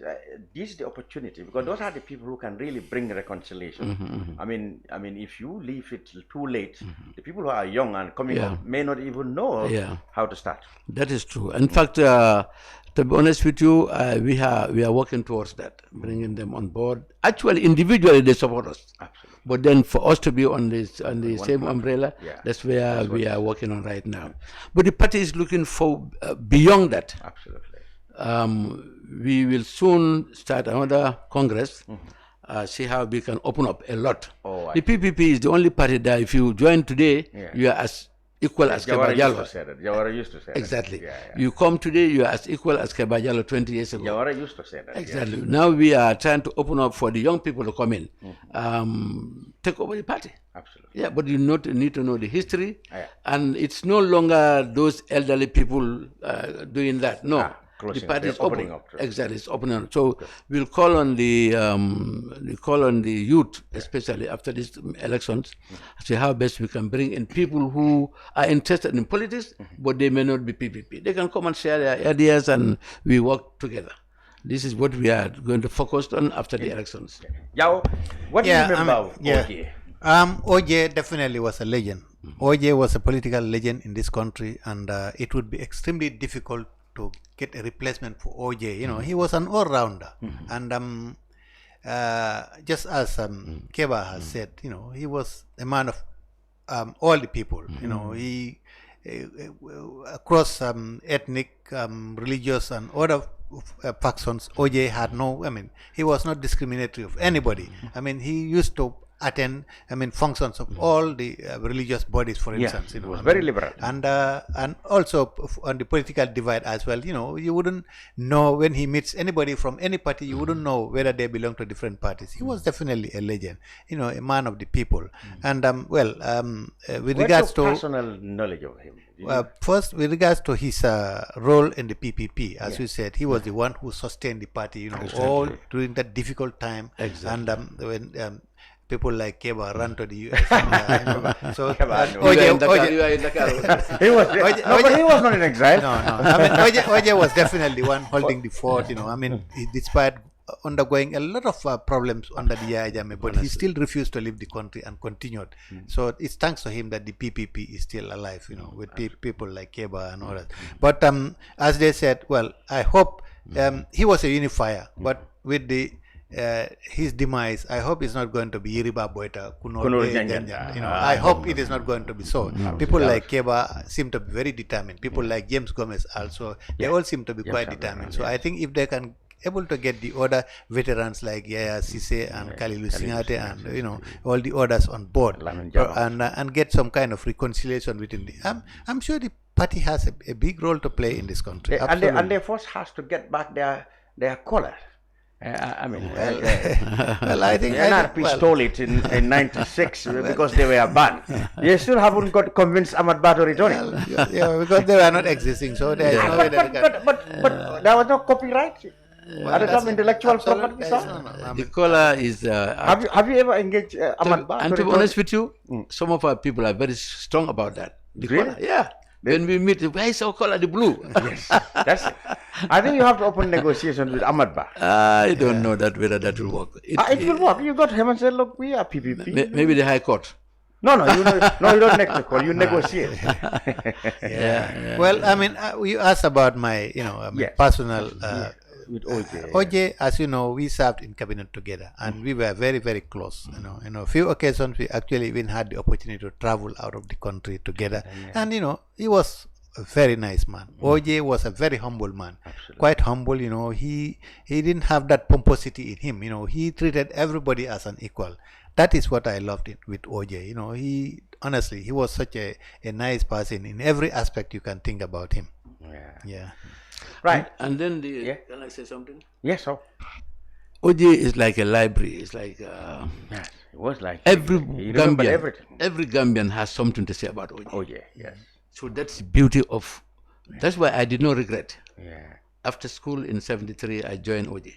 this is the opportunity because those are the people who can really bring reconciliation. I mean, if you leave it too late, the people who are young and coming up may not even know how to start.
That is true. In fact, To be honest with you, we are working towards that, bringing them on board. Actually, individually, they support us.
Absolutely.
But then for us to be on the same umbrella, that's where we are working on right now. But the party is looking for beyond that.
Absolutely.
We will soon start another Congress, see how we can open up a lot. The PPP is the only party that if you join today, you are as equal as Kebba Jallow.
Jawara used to say that.
Exactly. You come today, you are as equal as Kebba Jallow 20 years ago.
Jawara used to say that.
Exactly. Now we are trying to open up for the young people to come in, take over the party.
Absolutely.
Yeah, but you need to know the history, and it's no longer those elderly people doing that. No. The party is opening up. Exactly, it's opening up. So we'll call on the youth, especially after these elections, to see how best we can bring in people who are interested in politics, but they may not be PPP. They can come and share their ideas, and we work together. This is what we are going to focus on after the elections.
Yao, what do you remember of OJ?
OJ definitely was a legend. OJ was a political legend in this country, and it would be extremely difficult to get a replacement for OJ. You know, he was an all-rounder, and just as Kebba has said, you know, he was a man of all the people. You know, he across ethnic, religious, and other factions. OJ had no. I mean, he was not discriminatory of anybody. I mean, he used to attend, functions of all the religious bodies, for instance.
It was very liberal.
And also on the political divide as well, you know, you wouldn't know when he meets anybody from any party, you wouldn't know whether they belong to different parties. He was definitely a legend, you know, a man of the people. And with regards to
personal knowledge of him.
First, with regards to his role in the PPP, as we said, he was the one who sustained the party, you know, all during that difficult time. And when people like Kebba ran to the US. So
he was not in exile.
No. I mean, OJ was definitely one holding the fort. You know, I mean, despite undergoing a lot of problems under the Yaya Jammeh, but he still refused to leave the country and continued. So it's thanks to him that the PPP is still alive. You know, with people like Kebba and others. But as they said, well, I hope he was a unifier, but with the his demise, I hope it's not going to be Yiriba Boita, Kuno. You know, I hope it is not going to be so. People like Kebba seem to be very determined. People like James Gomez also, they all seem to be quite determined. So I think if they can able to get the other veterans like Yaya Sise and Kalilu Singate and you know all the others on board and get some kind of reconciliation within the I'm sure the party has a big role to play in this country.
And they first has to get back their color. I mean,
well, I think
NRP stole it in '96 because they were banned. They still haven't got convinced Ahmad Ba to return it.
Yeah, because they were not existing, so there is no way that
but there was no copyright. At the time, intellectual property.
The color is.
Have you ever engaged Ahmad Ba?
And to be honest with you, some of our people are very strong about that. The color, yeah. When we meet, why is our color the blue?
Yes, that's it. I think you have to open negotiations with Ahmad Ba.
I don't know whether that will work.
It will work. You got him and said, look, we are PPP.
Maybe the High Court.
No, you don't make the call. You negotiate.
Yeah. Well, I mean, you asked about my, personal.
With OJ.
OJ, as you know, we served in cabinet together, and we were very, very close. You know, a few occasions we actually even had the opportunity to travel out of the country together, and he was a very nice man. OJ was a very humble man, quite humble. He didn't have that pomposity in him. He treated everybody as an equal. That is what I loved with OJ. He honestly, he was such a nice person in every aspect you can think about him. Yeah.
Right.
And then can I say something?
Yes, sir.
OJ is like a library. It's like
it was like
every Gambian has something to say about OJ.
OJ, yes.
So that's the beauty of. That's why I did not regret.
Yeah.
After school in '73, I joined OJ.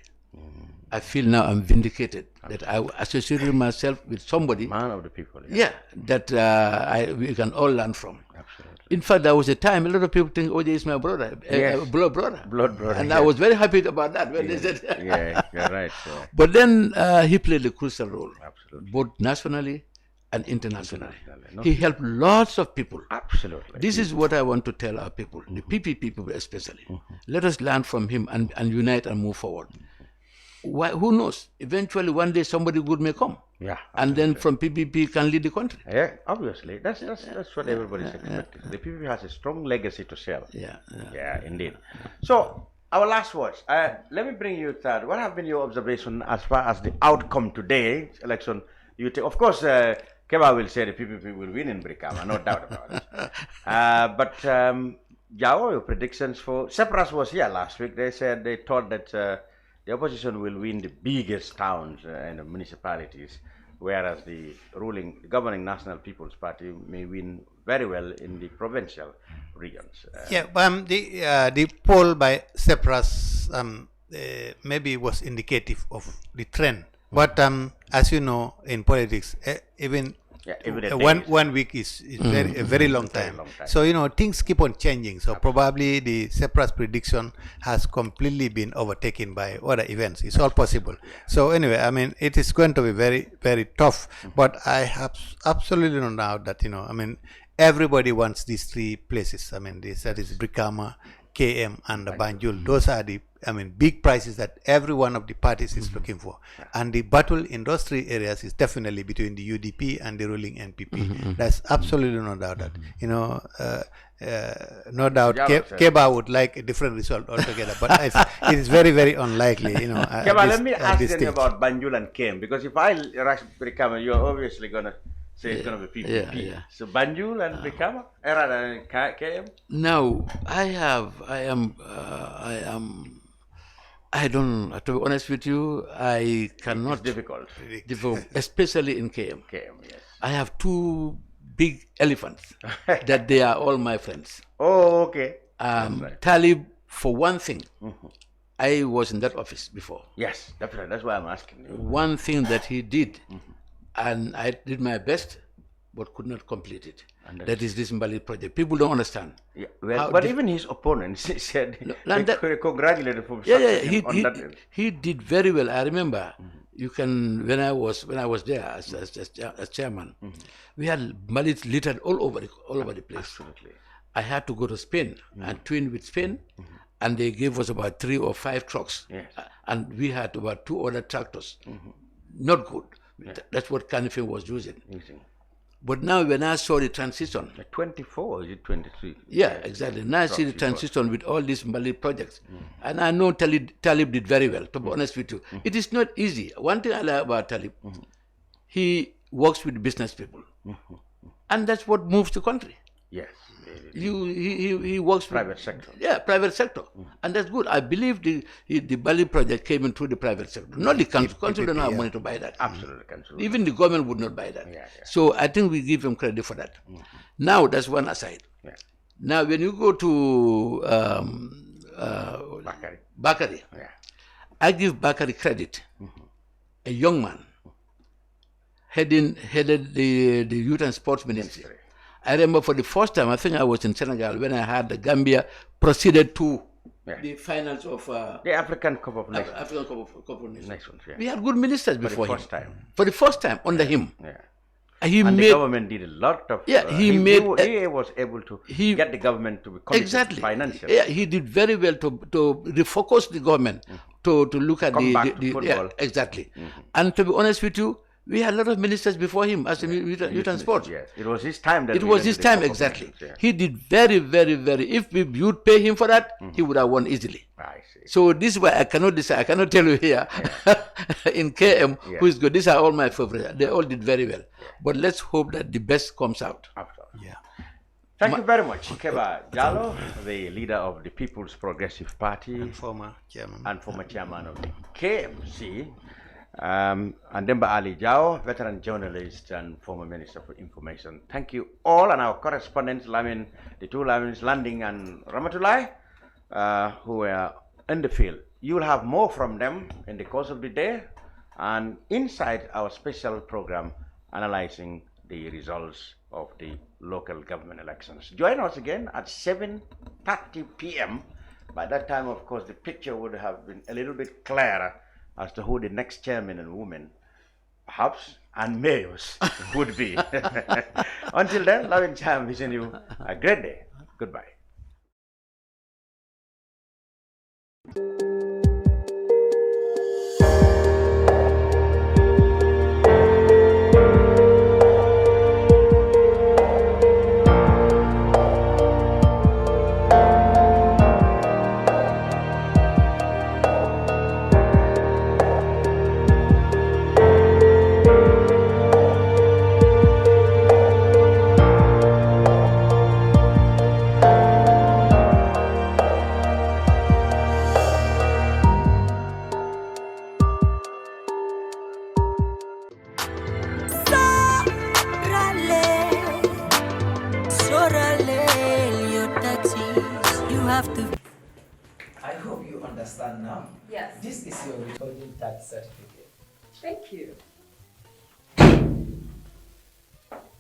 I feel now I'm vindicated that I associated myself with somebody.
Man of the people.
Yeah, that we can all learn from.
Absolutely.
In fact, there was a time a lot of people think OJ is my brother, blood brother.
Blood brother.
And I was very happy about that when they said.
Yeah, you're right. Yeah.
But then he played a crucial role, both nationally and internationally. He helped lots of people.
Absolutely.
This is what I want to tell our people, the PPP people especially. Let us learn from him and unite and move forward. Who knows? Eventually, one day somebody good may come.
Yeah.
And then from PPP can lead the country.
Yeah, obviously. That's what everybody's expecting. The PPP has a strong legacy to sell. Yeah, indeed. So, our last words. Let me bring you that. What have been your observation as far as the outcome today election? Of course, Kebba will say the PPP will win in Brikama, no doubt about it. But Jawo, your predictions for Sepras was here last week. They said they thought that the opposition will win the biggest towns and the municipalities, whereas the governing National People's Party may win very well in the provincial regions.
The poll by Sepras maybe was indicative of the trend. But as you know, in politics, even 1 week is a very long time. So, things keep on changing. So probably the Sepras prediction has completely been overtaken by other events. It's all possible. So anyway, I mean, it is going to be very, very tough. But I have absolutely no doubt that, everybody wants these three places. That is Brikama, KM, and Banjul. Those are the big prices that every one of the parties is looking for. And the battle in those three areas is definitely between the UDP and the ruling NPP. There's absolutely no doubt that, no doubt Kebba would like a different result altogether, but it is very, very unlikely,
Kebba, let me ask you about Banjul and KM, because if I rush Brikama, you're obviously going to say it's going to be PPP. So Banjul and Brikama, rather than KM?
No, I don't, to be honest with you, I cannot.
It's difficult.
Especially in KM.
KM, yes.
I have two big elephants that they are all my friends.
Oh, okay.
Talib, for one thing, I was in that office before.
Yes, definitely. That's why I'm asking you.
One thing that he did, and I did my best, but could not complete it. That is this Mbali project. People don't understand.
Yeah, well, but even his opponents said they congratulated him.
He did very well. I remember. You can when I was there as chairman, we had Mbalis littered all over the place.
Absolutely.
I had to go to Spain and twin with Spain, and they gave us about 3 or 5 trucks, and we had about 2 other tractors. Not good. That's what Kanifing was using. But now when I saw the transition...
24 or is it 23?
Yeah, exactly. Now I see the transition with all these Mbali projects. And I know Talib did very well, to be honest with you. It is not easy. One thing I like about Talib, he works with business people. And that's what moves the country.
Yes.
He works with
private sector.
Yeah, private sector, and that's good. I believe the Bali project came into the private sector, not the council. Council don't have money to buy that.
Absolutely,
even the government would not buy that. So I think we give him credit for that. Now that's one aside. Now when you go to Bakari, I give Bakari credit. A young man headed the youth and sports ministry. I remember for the first time, I think I was in Senegal when I had the Gambia proceeded to the finals of
the African Cup of Nations.
African Cup of Nations.
Yeah.
We had good ministers before him.
For
the first time under him.
And the government did a lot of.
He
was able to get the government to be committed financially.
Yeah, he did very well to refocus the government to look at the
football.
Exactly. And to be honest with you, we had a lot of ministers before him as a youth and sports.
Yes, it was his time.
It was his time, exactly. He did very, very, very. If we would pay him for that, he would have won easily.
I see.
So this is why I cannot decide. I cannot tell you here in KM who is good. These are all my favorites. They all did very well. But let's hope that the best comes out.
Thank you very much, Kebba Jallow, the leader of the People's Progressive Party
and former chairman
of the KMC. And Demba Ali Jawo, veteran journalist and former Minister for Information. Thank you all, and our correspondents, the two Lamins, Landing and Ramatulai, who were in the field. You will have more from them in the course of the day, and inside our special program analyzing the results of the local government elections. Join us again at 7:30 p.m. By that time, of course, the picture would have been a little bit clearer as to who the next chairman and woman, perhaps, and mayors would be. Until then, Lamin Sanyang wishing you a great day. Goodbye.
I hope you understand now.
Yes.
This is your withholding tax certificate.
Thank you.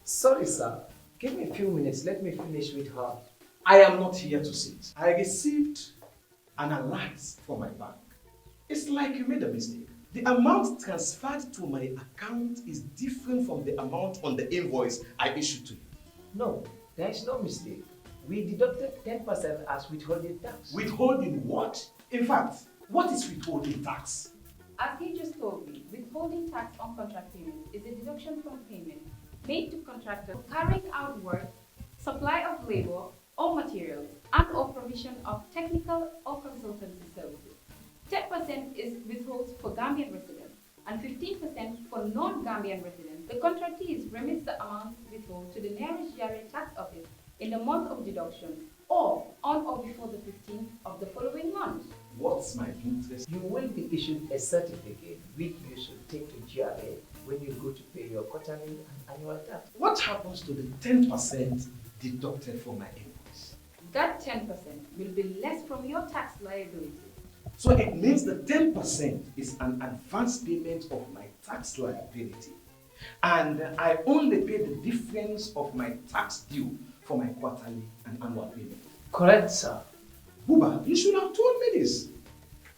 Sorry, sir. Give me a few minutes. Let me finish with her.
I am not here to sit. I received an alert from my bank. It's like you made a mistake. The amount transferred to my account is different from the amount on the invoice I issued to you.
No, there is no mistake. We deducted 10% as withholding tax.
Withholding what? In fact, what is withholding tax?
As he just told me, withholding tax on contract payments is a deduction from payment made to contractors carrying out work, supply of labor or materials, and or provision of technical or consultancy services. 10% is withheld for Gambian residents and 15% for non-Gambian residents. The contractees remits the amount withheld to the nearest GRA tax office in the month of deduction or on or before the 15th of the following month.
What's my interest?
You will be issued a certificate which you should take to GRA when you go to pay your quarterly and annual tax.
What happens to the 10% deducted from my invoice?
That 10% will be less from your tax liability.
So it means the 10% is an advance payment of my tax liability. And I only pay the difference of my tax due for my quarterly and annual payment.
Correct, sir.
Buba, you should have told me this.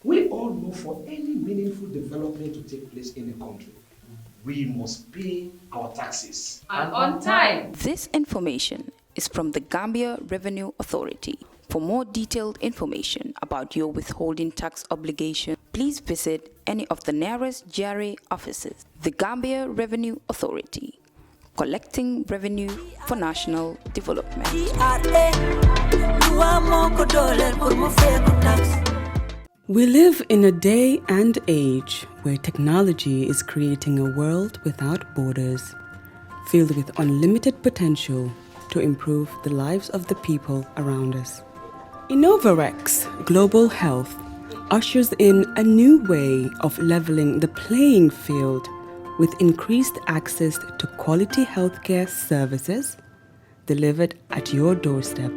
We all know for any meaningful development to take place in a country, we must pay our taxes.
And on time.
This information is from the Gambia Revenue Authority. For more detailed information about your withholding tax obligation, please visit any of the nearest GRA offices. The Gambia Revenue Authority, collecting revenue for national development.
We live in a day and age where technology is creating a world without borders, filled with unlimited potential to improve the lives of the people around us. Innovarex Global Health ushers in a new way of leveling the playing field with increased access to quality healthcare services delivered at your doorstep.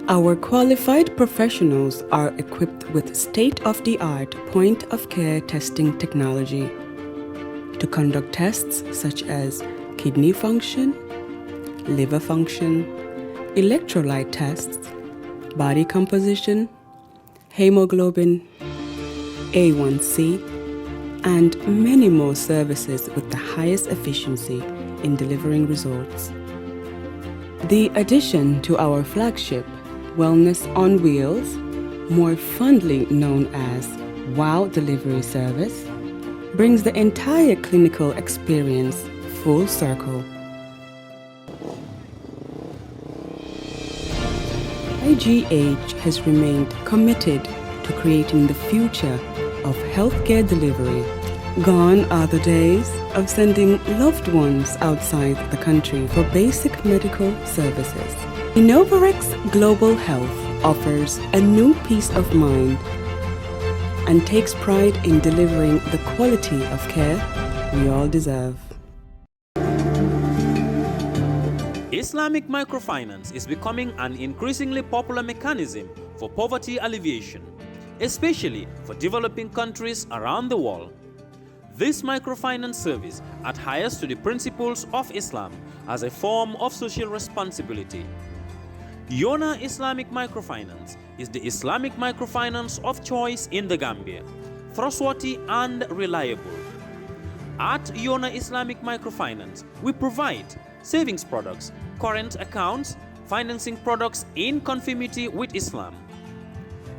Our qualified professionals are equipped with state-of-the-art point-of-care testing technology to conduct tests such as kidney function, liver function, electrolyte tests, body composition, hemoglobin, A1C, and many more services with the highest efficiency in delivering results. The addition to our flagship, Wellness on Wheels, more fondly known as WOW Delivery Service, brings the entire clinical experience full circle. IGH has remained committed to creating the future of healthcare delivery. Gone are the days of sending loved ones outside the country for basic medical services. Innovarex Global Health offers a new peace of mind and takes pride in delivering the quality of care we all deserve.
Islamic microfinance is becoming an increasingly popular mechanism for poverty alleviation, especially for developing countries around the world. This microfinance service adheres to the principles of Islam as a form of social responsibility. Yona Islamic Microfinance is the Islamic microfinance of choice in the Gambia, trustworthy and reliable. At Yona Islamic Microfinance, we provide savings products, current accounts, financing products in conformity with Islam.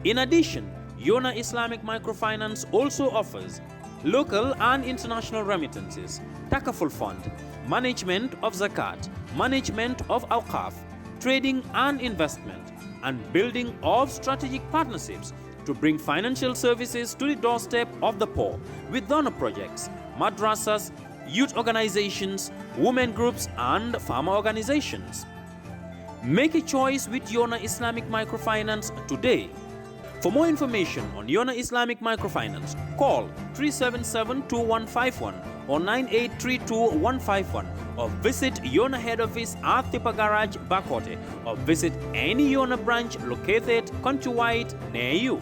In addition, Yona Islamic Microfinance also offers local and international remittances, Takaful Fund, management of zakat, management of awqaf, trading and investment, and building of strategic partnerships to bring financial services to the doorstep of the poor with donor projects, madrasas, youth organizations, women groups, and farmer organizations. Make a choice with Yona Islamic Microfinance today. For more information on Yona Islamic Microfinance, call 377-2151 or 9832-151 or visit Yona head office at Tipa Garage, Bakote, or visit any Yona branch located countrywide near you.